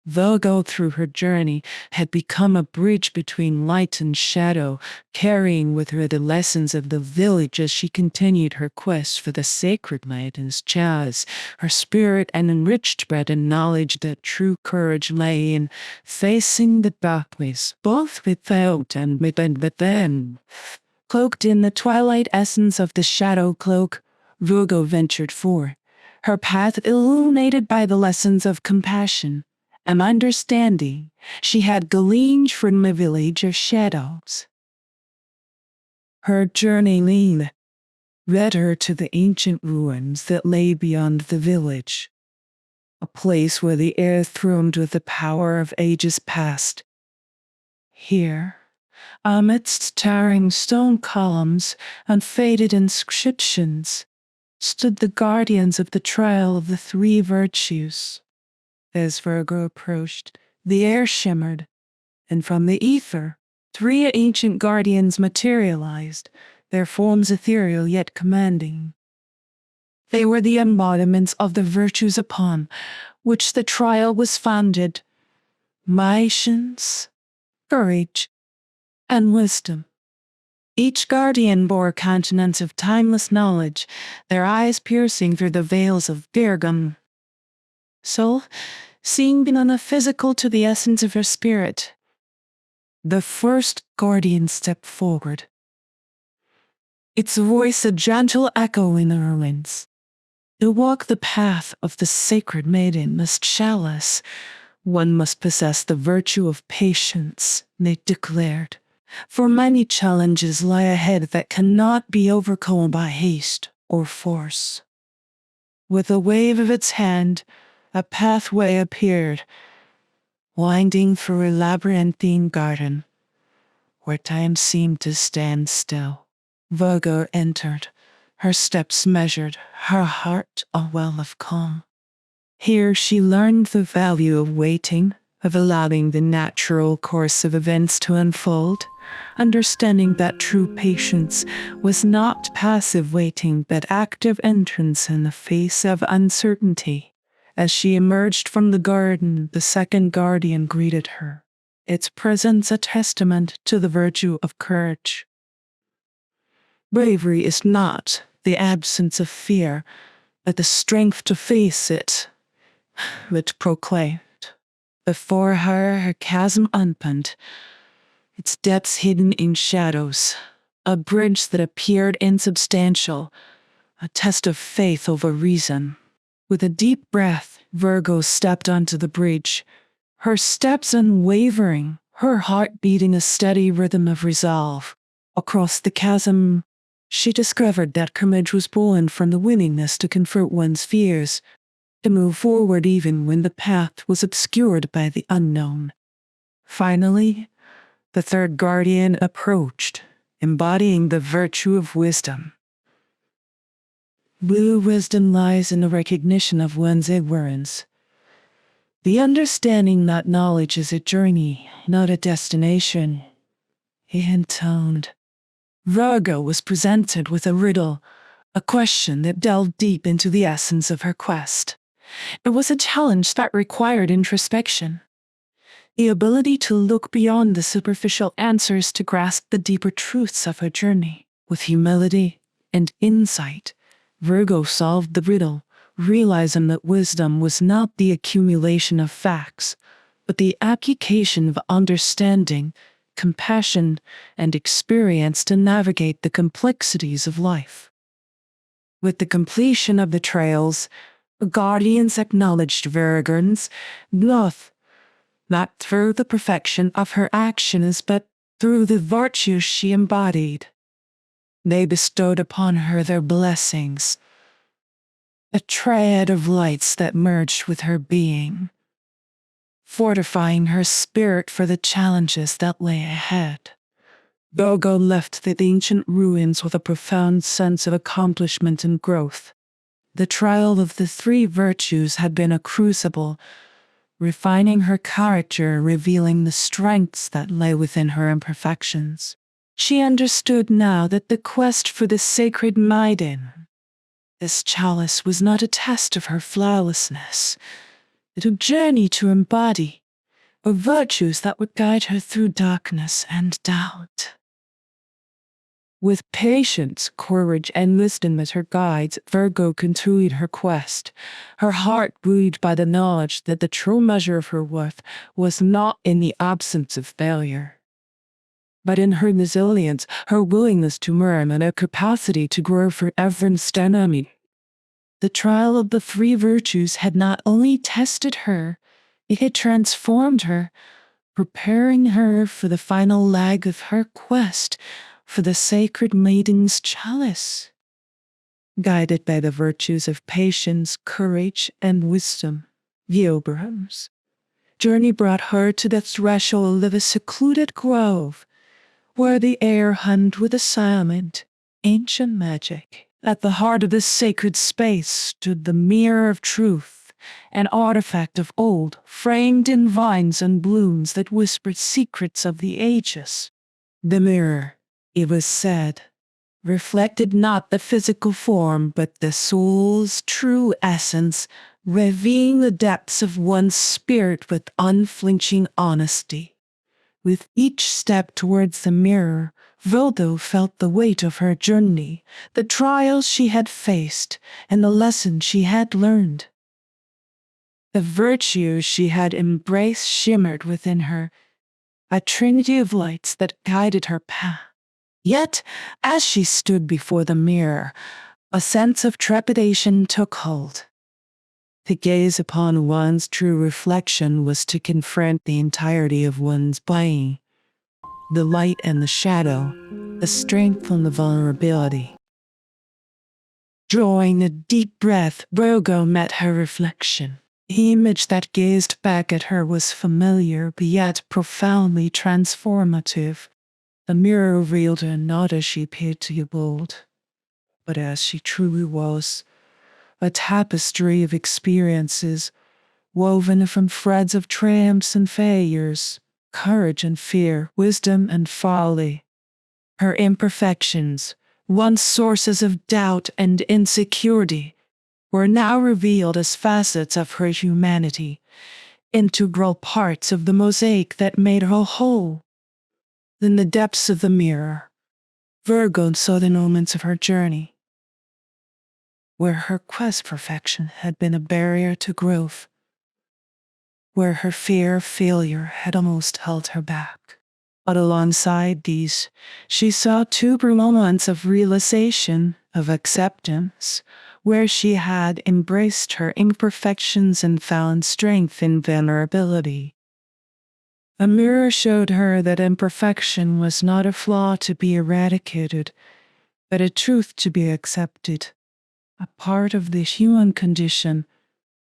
Virgo, through her journey, had become a bridge between light and shadow, carrying with her the lessons of the village as she continued her quest for the sacred maiden's chalice, her spirit and enriched by the knowledge that true courage lay in facing the darkness, both without and within. Cloaked in the twilight essence of the shadow cloak, Virgo ventured forth, her path illuminated by the lessons of compassion and understanding she had gleaned from the village of shadows. Her journey led her to the ancient ruins that lay beyond the village, a place where the air thrummed with the power of ages past. Here, amidst towering stone columns and faded inscriptions, stood the guardians of the Trail of the Three Virtues. As Virgo approached, the air shimmered, and from the ether, three ancient guardians materialized, their forms ethereal yet commanding. They were the embodiments of the virtues upon which the trial was founded: patience, courage, and wisdom. Each guardian bore a countenance of timeless knowledge, their eyes piercing through the veils of Virgo. So, seeing beyond the physical to the essence of her spirit, the first guardian stepped forward, its voice a gentle echo in the ruins. To walk the path of the sacred maiden must chalice. One must possess the virtue of patience, they declared, for many challenges lie ahead that cannot be overcome by haste or force. With a wave of its hand, a pathway appeared, winding through a labyrinthine garden, where time seemed to stand still. Virgo entered, her steps measured, her heart a well of calm. Here she learned the value of waiting, of allowing the natural course of events to unfold, understanding that true patience was not passive waiting but active entrance in the face of uncertainty. As she emerged from the garden, the second guardian greeted her, its presence a testament to the virtue of courage. Bravery is not the absence of fear, but the strength to face it, it proclaimed. Before her, her chasm opened, its depths hidden in shadows, a bridge that appeared insubstantial, a test of faith over reason. With a deep breath, Virgo stepped onto the bridge, her steps unwavering, her heart beating a steady rhythm of resolve. Across the chasm, she discovered that courage was born from the willingness to confront one's fears, to move forward even when the path was obscured by the unknown. Finally, the third guardian approached, embodying the virtue of wisdom. Blue wisdom lies in the recognition of one's ignorance, the understanding that knowledge is a journey, not a destination. He intoned. Virgo was presented with a riddle, a question that delved deep into the essence of her quest. It was a challenge that required introspection, the ability to look beyond the superficial answers to grasp the deeper truths of her journey. With humility and insight, Virgo solved the riddle, realizing that wisdom was not the accumulation of facts, but the application of understanding, compassion, and experience to navigate the complexities of life. With the completion of the trails, the guardians acknowledged Virgo's growth, not through the perfection of her actions, but through the virtues she embodied. They bestowed upon her their blessings, a triad of lights that merged with her being, fortifying her spirit for the challenges that lay ahead. Virgo left the ancient ruins with a profound sense of accomplishment and growth. The trial of the three virtues had been a crucible, refining her character, revealing the strengths that lay within her imperfections. She understood now that the quest for the sacred maiden, this chalice, was not a test of her flawlessness, but a journey to embody the virtues that would guide her through darkness and doubt. With patience, courage, and wisdom as her guides, Virgo continued her quest, her heart buoyed by the knowledge that the true measure of her worth was not in the absence of failure, but in her resilience, her willingness to learn, and her capacity to grow for every dynamic. The trial of the three virtues had not only tested her, it had transformed her, preparing her for the final leg of her quest, for the sacred maiden's chalice. Guided by the virtues of patience, courage, and wisdom, Virgo's journey brought her to the threshold of a secluded grove, where the air hummed with a silent, ancient magic. At the heart of this sacred space stood the Mirror of Truth, an artifact of old, framed in vines and blooms that whispered secrets of the ages. The mirror, it was said, reflected not the physical form but the soul's true essence, revealing the depths of one's spirit with unflinching honesty. With each step towards the mirror, Virgo felt the weight of her journey, the trials she had faced, and the lessons she had learned. The virtues she had embraced shimmered within her, a trinity of lights that guided her path. Yet, as she stood before the mirror, a sense of trepidation took hold. To gaze upon one's true reflection was to confront the entirety of one's being, the light and the shadow, the strength and the vulnerability. Drawing a deep breath, Virgo met her reflection. The image that gazed back at her was familiar, but yet profoundly transformative. The mirror revealed her not as she appeared to behold, but as she truly was, a tapestry of experiences woven from threads of triumphs and failures, courage and fear, wisdom and folly. Her imperfections, once sources of doubt and insecurity, were now revealed as facets of her humanity, integral parts of the mosaic that made her whole. In the depths of the mirror, Virgo saw the moments of her journey, where her quest for perfection had been a barrier to growth, where her fear of failure had almost held her back. But alongside these, she saw two moments of realization, of acceptance, where she had embraced her imperfections and found strength in vulnerability. A mirror showed her that imperfection was not a flaw to be eradicated, but a truth to be accepted, a part of the human condition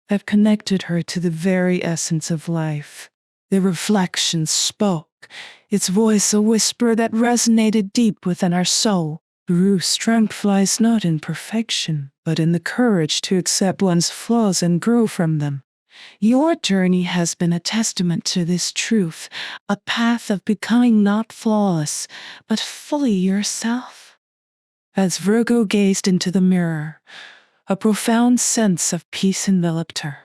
that connected her to the very essence of life. The reflection spoke. its voice a whisper that resonated deep within our soul. True strength lies not in perfection, but in the courage to accept one's flaws and grow from them. Your journey has been a testament to this truth, a path of becoming not flawless, but fully yourself. As Virgo gazed into the mirror, a profound sense of peace enveloped her.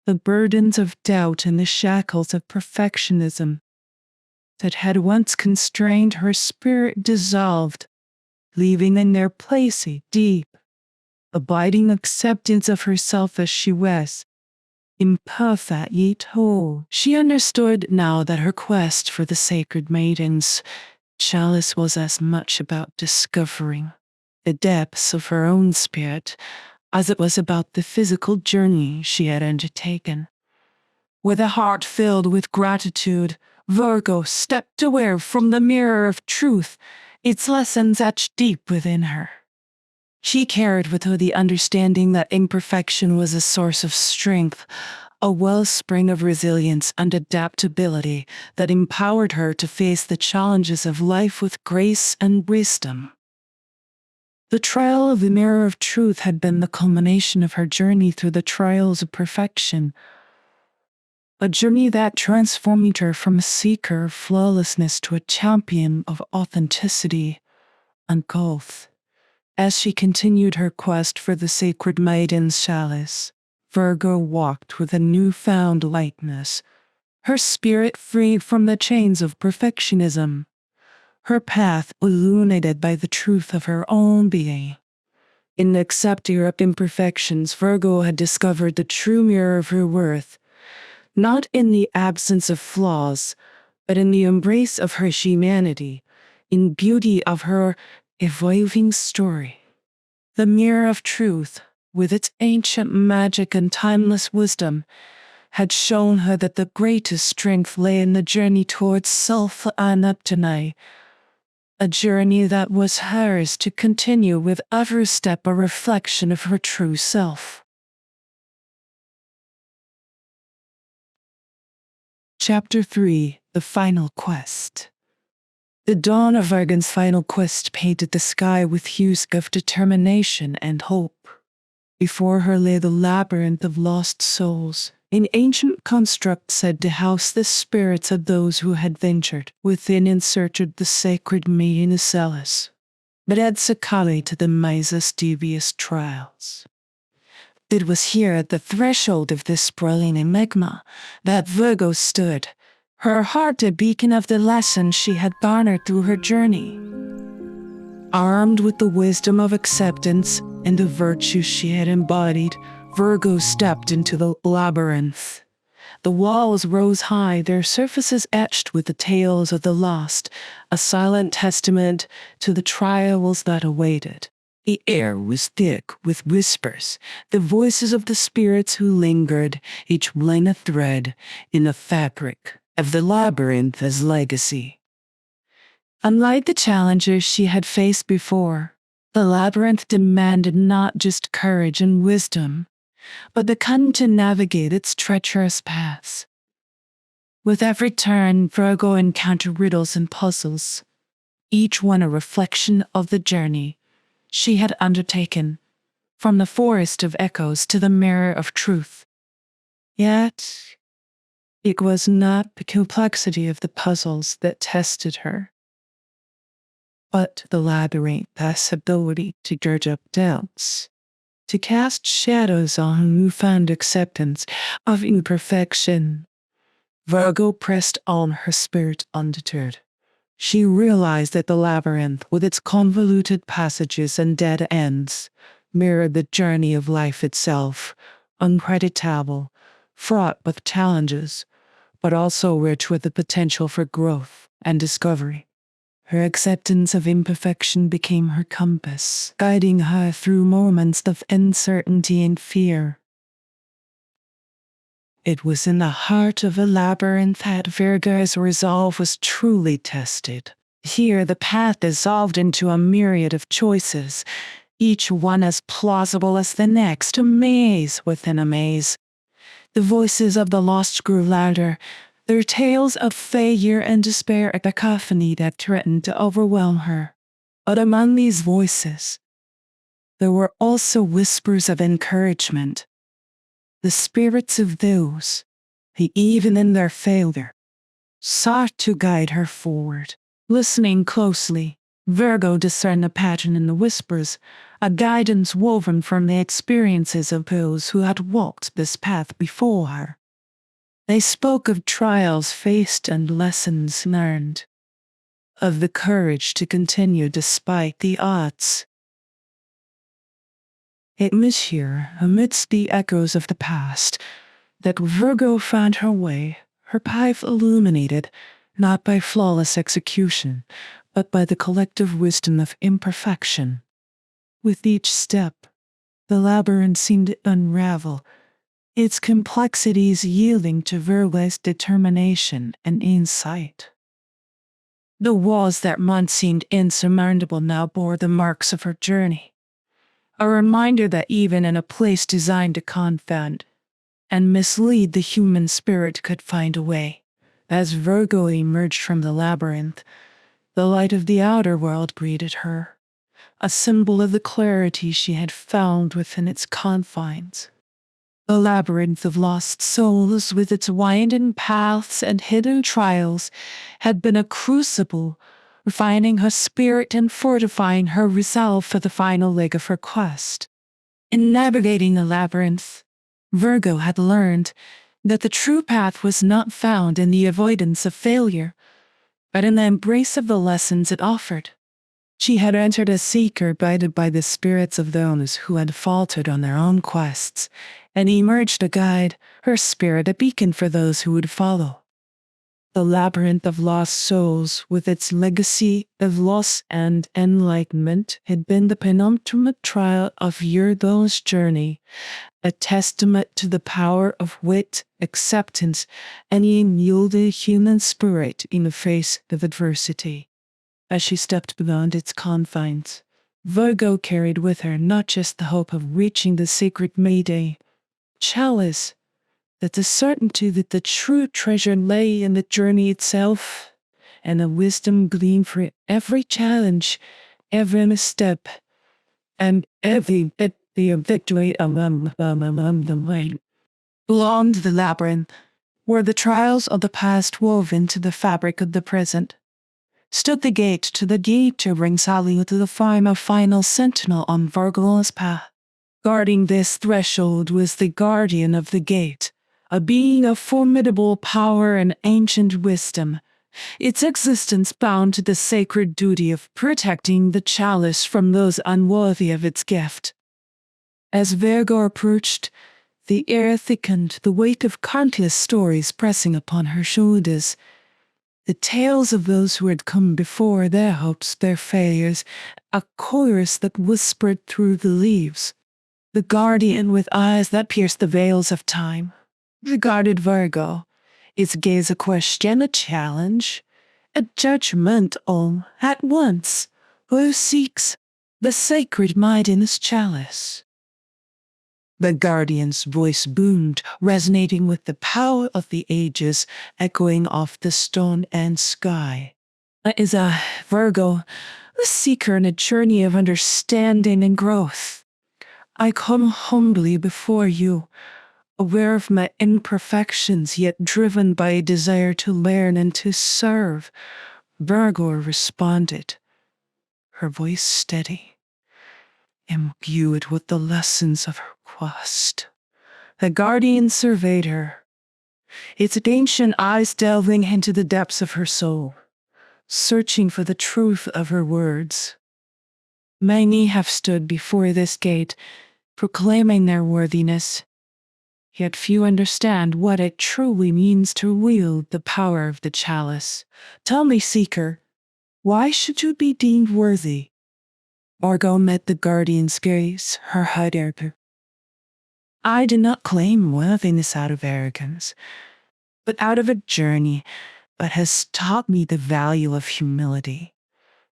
The burdens of doubt and the shackles of perfectionism that had once constrained her spirit dissolved, leaving in their place a deep, abiding acceptance of herself as she was, imperfect yet whole. She understood now that her quest for the sacred maiden's chalice was as much about discovering the depths of her own spirit as it was about the physical journey she had undertaken. With a heart filled with gratitude, Virgo stepped away from the mirror of truth, its lessons etched deep within her. She carried with her the understanding that imperfection was a source of strength, a wellspring of resilience and adaptability that empowered her to face the challenges of life with grace and wisdom. The trial of the mirror of truth had been the culmination of her journey through the trials of perfection, a journey that transformed her from a seeker of flawlessness to a champion of authenticity and growth. As she continued her quest for the sacred maiden's chalice, Virgo walked with a newfound lightness, her spirit freed from the chains of perfectionism, her path illuminated by the truth of her own being. In the accepting of imperfections, Virgo had discovered the true mirror of her worth, not in the absence of flaws, but in the embrace of her humanity, in beauty of her evolving story. The mirror of truth, with its ancient magic and timeless wisdom, had shown her that the greatest strength lay in the journey towards self-acceptance, a journey that was hers to continue with every step a reflection of her true self. Chapter 3: The Final Quest. The dawn of Virgo's final quest painted the sky with hues of determination and hope. Before her lay the labyrinth of lost souls, an ancient construct said to house the spirits of those who had ventured within in search of the sacred maiden chalice, but had succumbed to the miser's devious trials. It was here at the threshold of this sprawling enigma that Virgo stood, her heart a beacon of the lessons she had garnered through her journey. Armed with the wisdom of acceptance and the virtue she had embodied, Virgo stepped into the labyrinth. The walls rose high, their surfaces etched with the tales of the lost, a silent testament to the trials that awaited. The air was thick with whispers, the voices of the spirits who lingered, each laying a thread in the fabric of the labyrinth's legacy. Unlike the challenges she had faced before, the labyrinth demanded not just courage and wisdom, but the cunning to navigate its treacherous paths. With every turn, Virgo encountered riddles and puzzles, each one a reflection of the journey she had undertaken, from the forest of echoes to the mirror of truth. Yet, it was not the complexity of the puzzles that tested her, but the labyrinth's ability to dredge up doubts, to cast shadows on newfound acceptance of imperfection. Virgo pressed on, her spirit undeterred. She realized that the labyrinth, with its convoluted passages and dead ends, mirrored the journey of life itself, unpredictable, fraught with challenges, but also rich with the potential for growth and discovery. Her acceptance of imperfection became her compass, guiding her through moments of uncertainty and fear. It was in the heart of a labyrinth that Virgo's resolve was truly tested. Here the path dissolved into a myriad of choices, each one as plausible as the next, a maze within a maze. The voices of the lost grew louder, Their tales of failure and despair a cacophony that threatened to overwhelm her. But among these voices, there were also whispers of encouragement, the spirits of those who, even in their failure, sought to guide her forward. Listening closely, Virgo discerned a pattern in the whispers, a guidance woven from the experiences of those who had walked this path before her. They spoke of trials faced and lessons learned, of the courage to continue despite the odds. It was here, amidst the echoes of the past, that Virgo found her way, her path illuminated, not by flawless execution, but by the collective wisdom of imperfection. With each step, the labyrinth seemed to unravel, its complexities yielding to Virgo's determination and insight. The walls that once seemed insurmountable now bore the marks of her journey, a reminder that even in a place designed to confound and mislead, the human spirit could find a way. As Virgo emerged from the labyrinth, the light of the outer world greeted her, a symbol of the clarity she had found within its confines. The labyrinth of lost souls, with its winding paths and hidden trials, had been a crucible, refining her spirit and fortifying her resolve for the final leg of her quest. In navigating the labyrinth, Virgo had learned that the true path was not found in the avoidance of failure, but in the embrace of the lessons it offered. She had entered a seeker guided by the spirits of those who had faltered on their own quests, and emerged a guide, her spirit a beacon for those who would follow. The labyrinth of lost souls, with its legacy of loss and enlightenment, had been the penultimate trial of Virgo's journey, a testament to the power of wit, acceptance, and the unyielding human spirit in the face of adversity. As she stepped beyond its confines, Virgo carried with her not just the hope of reaching the sacred Mayday chalice, but the certainty that the true treasure lay in the journey itself, and the wisdom gleaned for every challenge, every misstep, and every victory along the way. Beyond the labyrinth, where the trials of the past wove into the fabric of the present, stood the gate to the deep to bring Sally to the final sentinel on Virgo's path. Guarding this threshold was the guardian of the gate, a being of formidable power and ancient wisdom, its existence bound to the sacred duty of protecting the chalice from those unworthy of its gift. As Virgo approached, the air thickened, the weight of countless stories pressing upon her shoulders, the tales of those who had come before, their hopes, their failures, a chorus that whispered through the leaves. The guardian with eyes that pierced the veils of time regarded Virgo, its gaze a question, a challenge, a judgment all at once. Who seeks the sacred might in this chalice? The guardian's voice boomed, resonating with the power of the ages, echoing off the stone and sky. Is a Virgo, the seeker in a journey of understanding and growth. I come humbly before you, aware of my imperfections, yet driven by a desire to learn and to serve. Virgo responded, her voice steady, imbued with the lessons of her quest. The guardian surveyed her, its ancient eyes delving into the depths of her soul, searching for the truth of her words. Many have stood before this gate, proclaiming their worthiness, yet few understand what it truly means to wield the power of the chalice. Tell me, seeker, why should you be deemed worthy? Virgo met the guardian's gaze, her heart open. I do not claim worthiness out of arrogance, but out of a journey that has taught me the value of humility.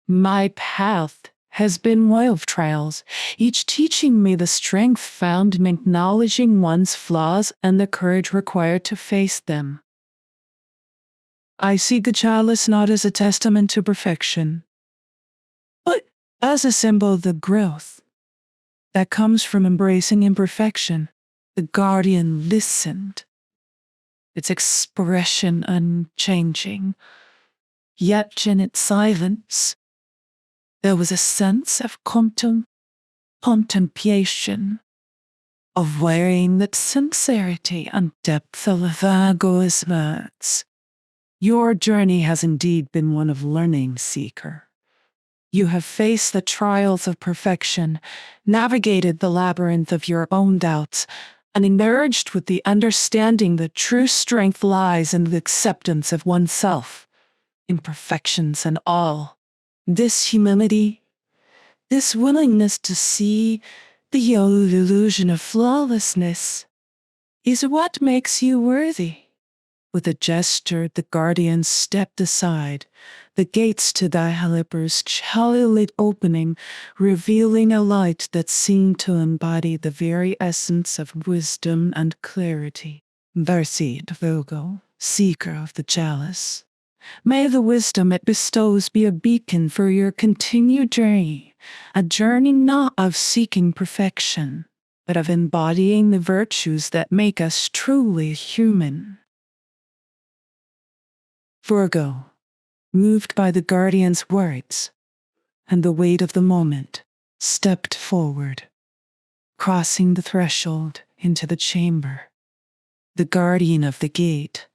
My path has been one of trials, each teaching me the strength found in acknowledging one's flaws and the courage required to face them. I see the chalice not as a testament to perfection, but as a symbol of the growth that comes from embracing imperfection. The guardian listened, its expression unchanging, yet in its silence there was a sense of contemplation, of weighing that sincerity and depth of Virgo's words. Your journey has indeed been one of learning, seeker. You have faced the trials of perfection, navigated the labyrinth of your own doubts, and emerged with the understanding that true strength lies in the acceptance of oneself, imperfections and all. This humility, this willingness to see the old illusion of flawlessness, is what makes you worthy. With a gesture, the guardian stepped aside, the gates to the Halippers lit opening, revealing a light that seemed to embody the very essence of wisdom and clarity. Proceed, Virgo, seeker of the chalice. May the wisdom it bestows be a beacon for your continued journey, a journey not of seeking perfection, but of embodying the virtues that make us truly human. Virgo, moved by the guardian's words and the weight of the moment, stepped forward, crossing the threshold into the chamber. The guardian of the gate,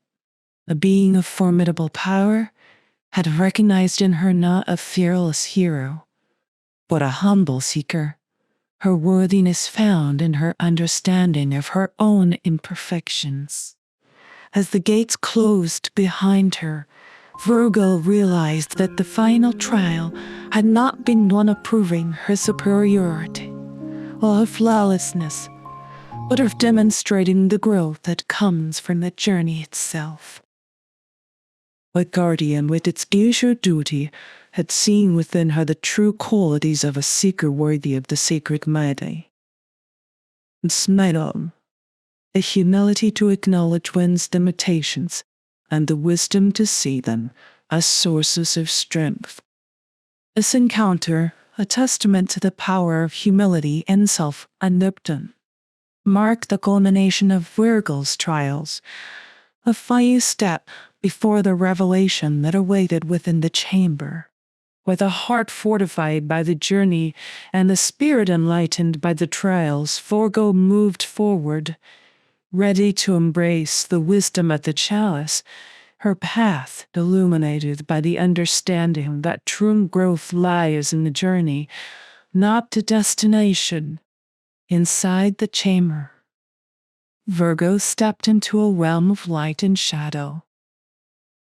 a being of formidable power, had recognized in her not a fearless hero, but a humble seeker. Her worthiness found in her understanding of her own imperfections. As the gates closed behind her, Virgo realized that the final trial had not been one of proving her superiority or her flawlessness, but of demonstrating the growth that comes from the journey itself. The guardian, with its usual duty, had seen within her the true qualities of a seeker worthy of the sacred mighty. Smile, the humility to acknowledge one's limitations, and the wisdom to see them as sources of strength. This encounter, a testament to the power of humility and self-acceptance, marked the culmination of Virgo's trials, a final step before the revelation that awaited within the chamber. With a heart fortified by the journey and the spirit enlightened by the trials, Virgo moved forward, ready to embrace the wisdom of the chalice, her path illuminated by the understanding that true growth lies in the journey, not the destination. Inside the chamber, Virgo stepped into a realm of light and shadow,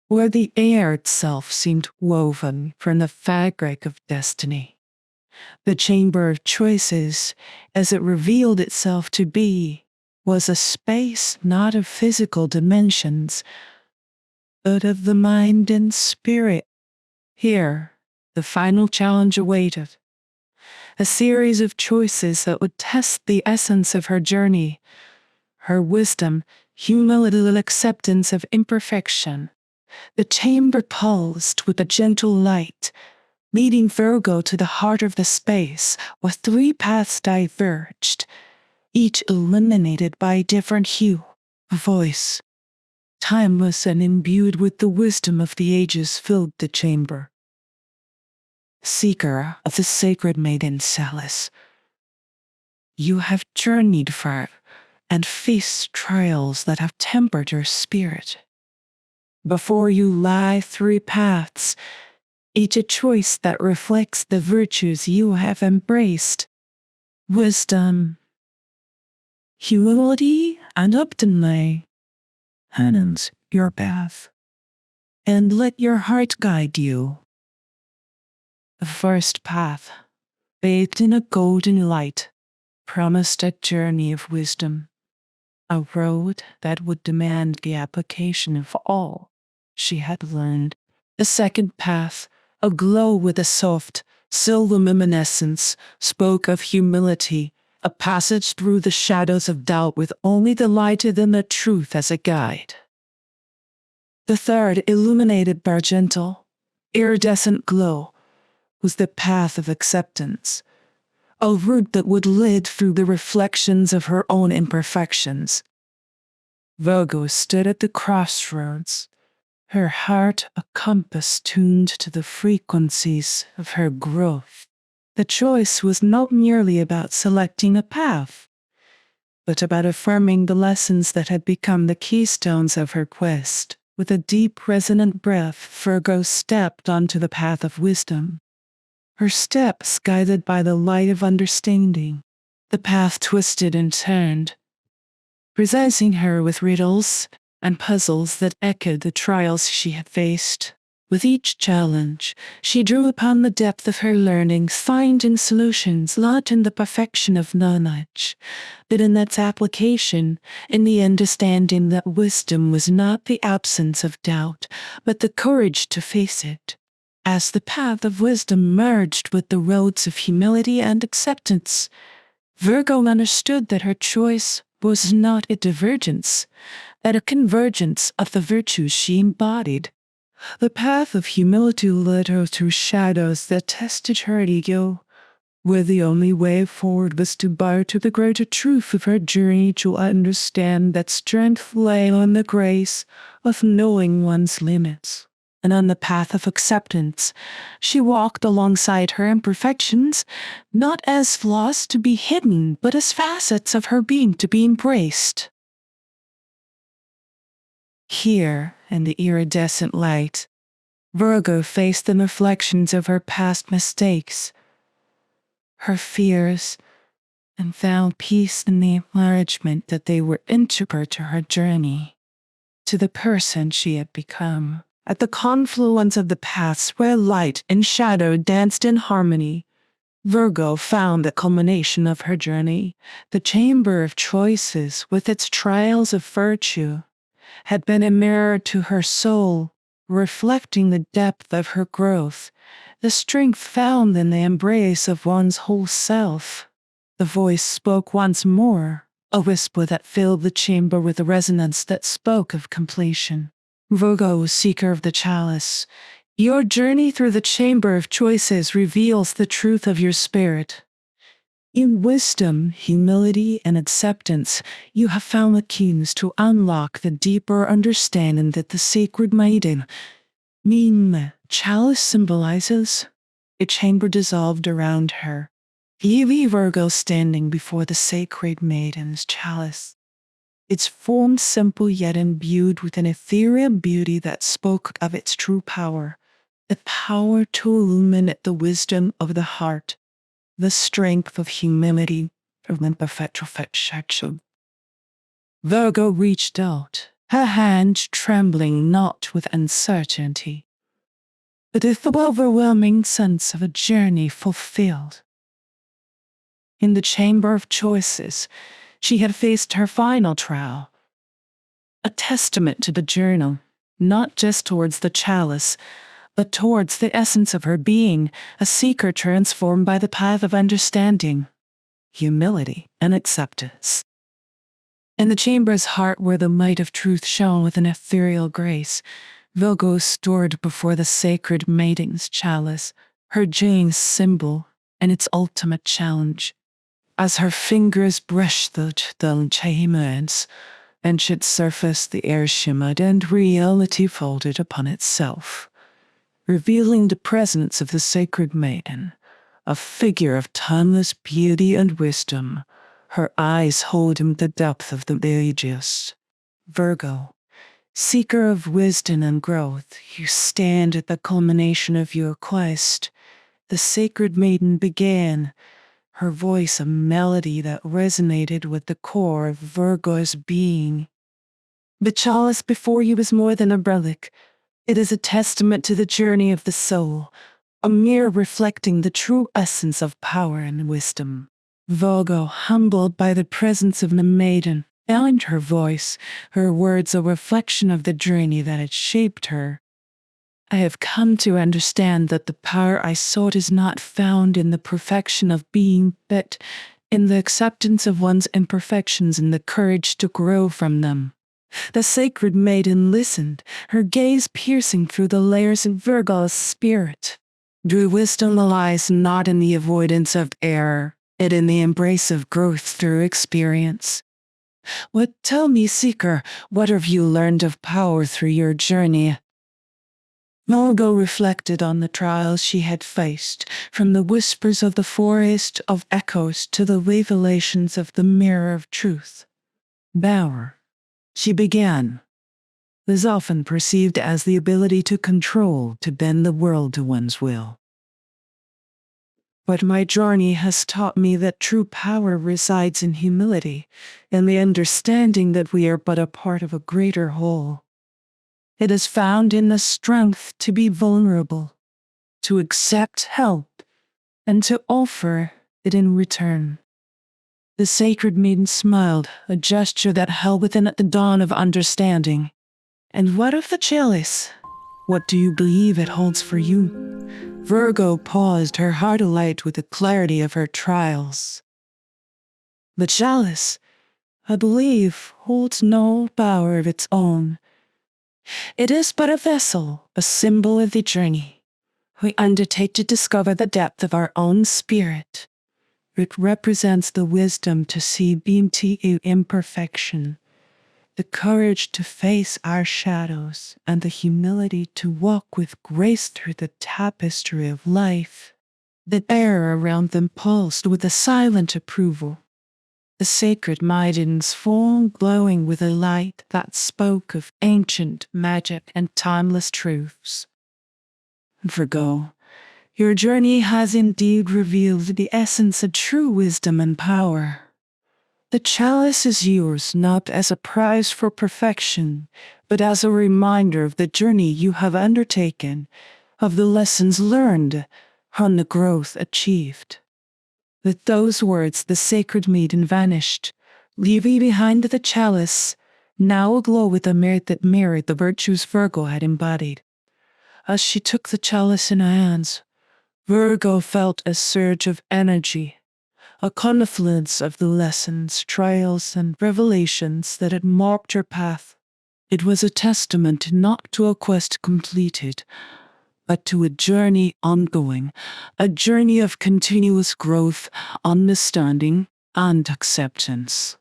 where the air itself seemed woven from the fabric of destiny. The chamber of choices, as it revealed itself to be, was a space not of physical dimensions, but of the mind and spirit. Here, the final challenge awaited, a series of choices that would test the essence of her journey, her wisdom, humility, and acceptance of imperfection. The chamber pulsed with a gentle light, leading Virgo to the heart of the space, where 3 paths diverged, each illuminated by a different hue, voice. Timeless and imbued with the wisdom of the ages filled the chamber. Seeker of the sacred maiden chalice, you have journeyed far and faced trials that have tempered your spirit. Before you lie 3 paths, each a choice that reflects the virtues you have embraced: wisdom, humility, and optimism. Hands your path, and let your heart guide you. The first path, bathed in a golden light, promised a journey of wisdom, a road that would demand the application of all she had learned. The second path, aglow with a soft, silver-luminescence, spoke of humility, a passage through the shadows of doubt with only the light and the truth as a guide. The third, illuminated by a gentle, iridescent glow, was the path of acceptance, a route that would lead through the reflections of her own imperfections. Virgo stood at the crossroads, her heart a compass tuned to the frequencies of her growth. The choice was not merely about selecting a path, but about affirming the lessons that had become the keystones of her quest. With a deep, resonant breath, Virgo stepped onto the path of wisdom, her steps guided by the light of understanding. The path twisted and turned, presenting her with riddles and puzzles that echoed the trials she had faced. With each challenge, she drew upon the depth of her learning, finding solutions not in the perfection of knowledge, but in its application, in the understanding that wisdom was not the absence of doubt, but the courage to face it. As the path of wisdom merged with the roads of humility and acceptance, Virgo understood that her choice was not a divergence, but a convergence of the virtues she embodied. The path of humility led her through shadows that tested her ego, where the only way forward was to bow to the greater truth of her journey, to understand that strength lay on the grace of knowing one's limits. And on the path of acceptance, she walked alongside her imperfections, not as flaws to be hidden, but as facets of her being to be embraced. Here, in the iridescent light, Virgo faced the reflections of her past mistakes, her fears, and found peace in the acknowledgement that they were integral to her journey, to the person she had become. At the confluence of the paths where light and shadow danced in harmony, Virgo found the culmination of her journey. The chamber of choices, with its trials of virtue, had been a mirror to her soul, reflecting the depth of her growth, the strength found in the embrace of one's whole self. The voice spoke once more, a whisper that filled the chamber with a resonance that spoke of completion. Virgo, seeker of the chalice, your journey through the chamber of choices reveals the truth of your spirit. In wisdom, humility, and acceptance, you have found the keys to unlock the deeper understanding that the sacred maiden, the chalice, symbolizes. A chamber dissolved around her, leaving Virgo standing before the sacred maiden's chalice. Its form simple yet imbued with an ethereal beauty that spoke of its true power, the power to illuminate the wisdom of the heart, the strength of humility from imperfection. Virgo reached out, her hand trembling not with uncertainty, but with the overwhelming sense of a journey fulfilled. In the chamber of choices, she had faced her final trial, a testament to the journey, not just towards the chalice, but towards the essence of her being, a seeker transformed by the path of understanding, humility, and acceptance. In the chamber's heart where the light of truth shone with an ethereal grace, Virgo stood before the sacred maiden's chalice, her journey's symbol and its ultimate challenge. As her fingers brushed the chamber's ancient surface, the air shimmered and reality folded upon itself, revealing the presence of the sacred maiden, a figure of timeless beauty and wisdom, her eyes holding the depth of the ages. Virgo, seeker of wisdom and growth, you stand at the culmination of your quest. The sacred maiden began, her voice a melody that resonated with the core of Virgo's being. The chalice before you is more than a relic. It is a testament to the journey of the soul, a mirror reflecting the true essence of power and wisdom. Virgo, humbled by the presence of the maiden, found her voice, her words a reflection of the journey that had shaped her. I have come to understand that the power I sought is not found in the perfection of being, but in the acceptance of one's imperfections and the courage to grow from them. The sacred maiden listened, her gaze piercing through the layers of Virgo's spirit. True wisdom lies not in the avoidance of error, but in the embrace of growth through experience. Tell me, seeker, what have you learned of power through your journey? Virgo reflected on the trials she had faced, from the whispers of the forest of echoes to the revelations of the mirror of truth. Power, she began, is often perceived as the ability to control, to bend the world to one's will. But my journey has taught me that true power resides in humility, in the understanding that we are but a part of a greater whole. It is found in the strength to be vulnerable, to accept help, and to offer it in return. The sacred maiden smiled, a gesture that held within it the dawn of understanding. And what of the chalice? What do you believe it holds for you? Virgo paused, her heart alight with the clarity of her trials. The chalice, I believe, holds no power of its own. It is but a vessel, a symbol of the journey. We undertake to discover the depth of our own spirit. It represents the wisdom to see beauty in imperfection, the courage to face our shadows, and the humility to walk with grace through the tapestry of life. The air around them pulsed with a silent approval. The sacred maiden's form glowing with a light that spoke of ancient magic and timeless truths. Virgo, your journey has indeed revealed the essence of true wisdom and power. The chalice is yours not as a prize for perfection, but as a reminder of the journey you have undertaken, of the lessons learned, and the growth achieved. With those words, the sacred maiden vanished, leaving behind the chalice, now aglow with a merit that mirrored the virtues Virgo had embodied. As she took the chalice in her hands, Virgo felt a surge of energy, a confluence of the lessons, trials, and revelations that had marked her path. It was a testament not to a quest completed, but to a journey ongoing, a journey of continuous growth, understanding, and acceptance.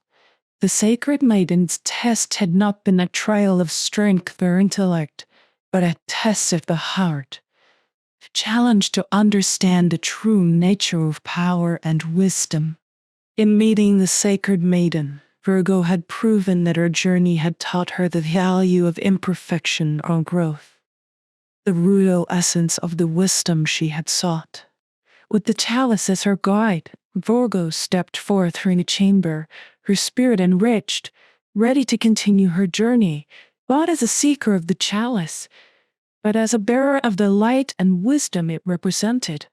The sacred maiden's test had not been a trial of strength or intellect, but a test of the heart, a challenge to understand the true nature of power and wisdom. In meeting the sacred maiden, Virgo had proven that her journey had taught her the value of imperfection or growth, the real essence of the wisdom she had sought. With the chalice as her guide, Virgo stepped forth from the chamber, her spirit enriched, ready to continue her journey, not as a seeker of the chalice, but as a bearer of the light and wisdom it represented.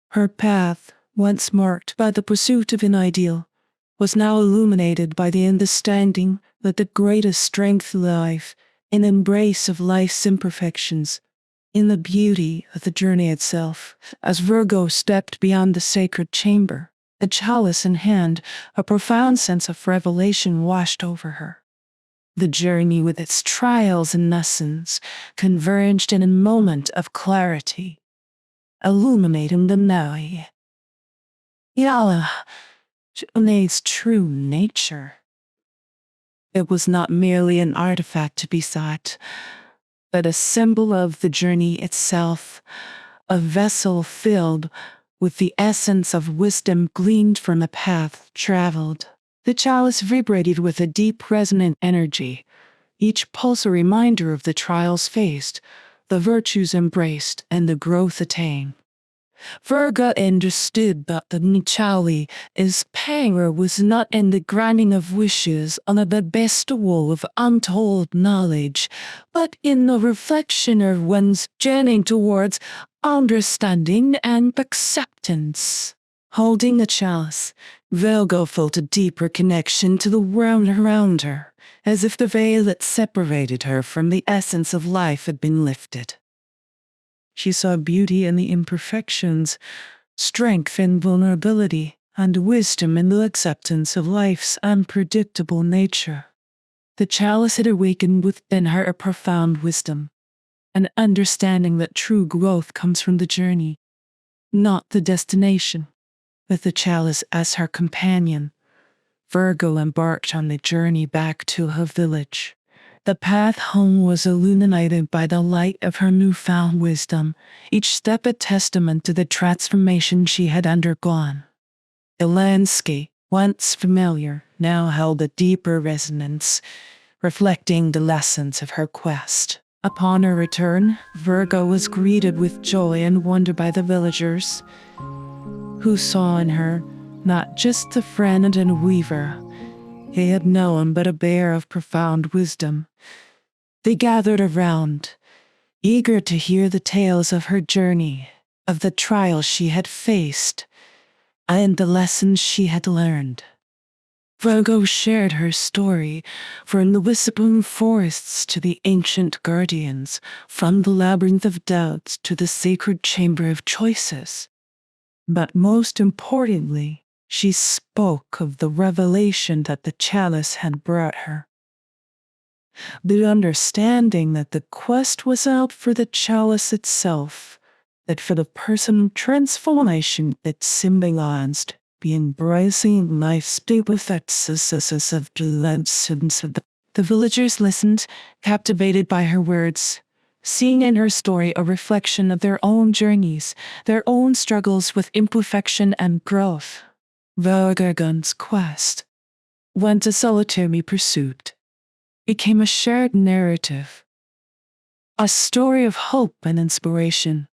Her path, once marked by the pursuit of an ideal, was now illuminated by the understanding that the greatest strength of life in embrace of life's imperfections, in the beauty of the journey itself. As Virgo stepped beyond the sacred chamber, the chalice in hand, a profound sense of revelation washed over her. The journey with its trials and lessons converged in a moment of clarity, illuminating the night. Journey's true nature. It was not merely an artifact to be sought, but a symbol of the journey itself, a vessel filled with the essence of wisdom gleaned from the path traveled. The chalice vibrated with a deep resonant energy, each pulse a reminder of the trials faced, the virtues embraced, and the growth attained. Virgo understood that the chalice's power was not in the granting of wishes on the bestowal of untold knowledge, but in the reflection of one's journey towards understanding and acceptance. Holding the chalice, Virgo felt a deeper connection to the world around her, as if the veil that separated her from the essence of life had been lifted. She saw beauty in the imperfections, strength in vulnerability, and wisdom in the acceptance of life's unpredictable nature. The chalice had awakened within her a profound wisdom, an understanding that true growth comes from the journey, not the destination. With the chalice as her companion, Virgo embarked on the journey back to her village. The path home was illuminated by the light of her newfound wisdom, each step a testament to the transformation she had undergone. The landscape, once familiar, now held a deeper resonance, reflecting the lessons of her quest. Upon her return, Virgo was greeted with joy and wonder by the villagers, who saw in her not just a friend and a weaver he had known, but a bearer of profound wisdom. They gathered around, eager to hear the tales of her journey, of the trials she had faced, and the lessons she had learned. Virgo shared her story, from the whispering forests to the ancient guardians, from the labyrinth of doubts to the sacred chamber of choices. But most importantly, she spoke of the revelation that the chalice had brought her. The understanding that the quest was out for the chalice itself, that for the personal transformation it symbolized, the embracing life's deep effects of the lessons of the villagers listened, captivated by her words, seeing in her story a reflection of their own journeys, their own struggles with imperfection and growth. Virgo's quest, once a solitary pursuit, became a shared narrative, a story of hope and inspiration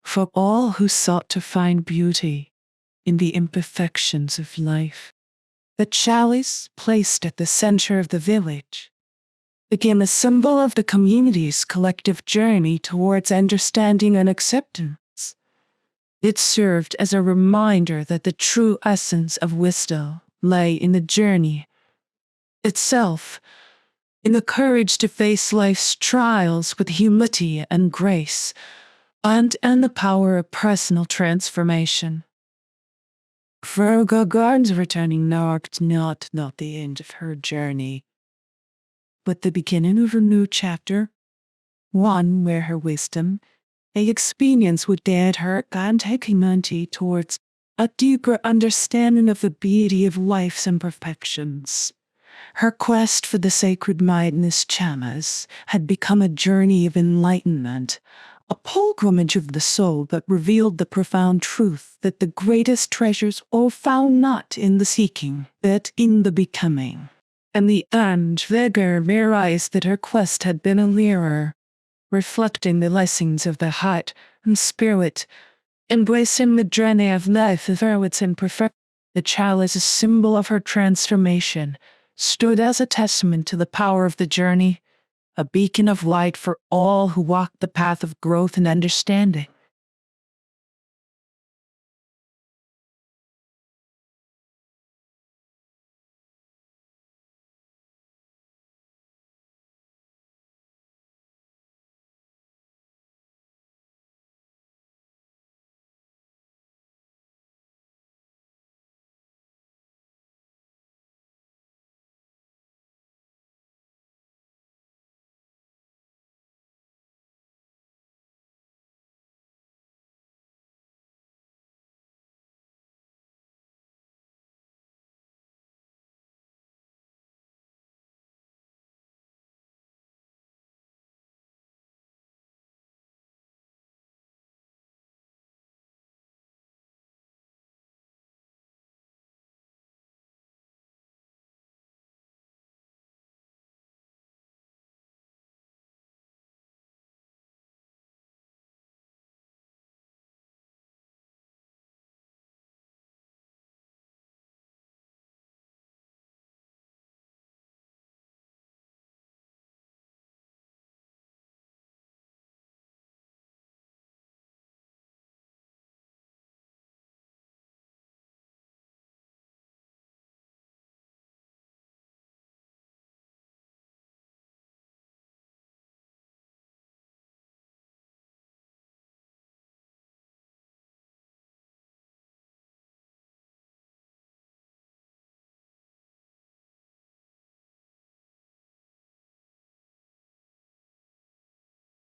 for all who sought to find beauty in the imperfections of life. The chalice, placed at the center of the village, became a symbol of the community's collective journey towards understanding and acceptance. It served as a reminder that the true essence of wisdom lay in the journey itself, in the courage to face life's trials with humility and grace, and the power of personal transformation. Virgo's returning marked not the end of her journey, but the beginning of a new chapter, one where her wisdom, a experience would guide her and humanity towards a deeper understanding of the beauty of life's imperfections. Her quest for the sacred mindness chalice had become a journey of enlightenment, a pilgrimage of the soul that revealed the profound truth that the greatest treasures are found not in the seeking, but in the becoming. In the end, Virgo realized that her quest had been a mirror, reflecting the lessons of the heart and spirit, embracing the journey of life of its imperfection. The chalice, a symbol of her transformation, stood as a testament to the power of the journey, a beacon of light for all who walk the path of growth and understanding.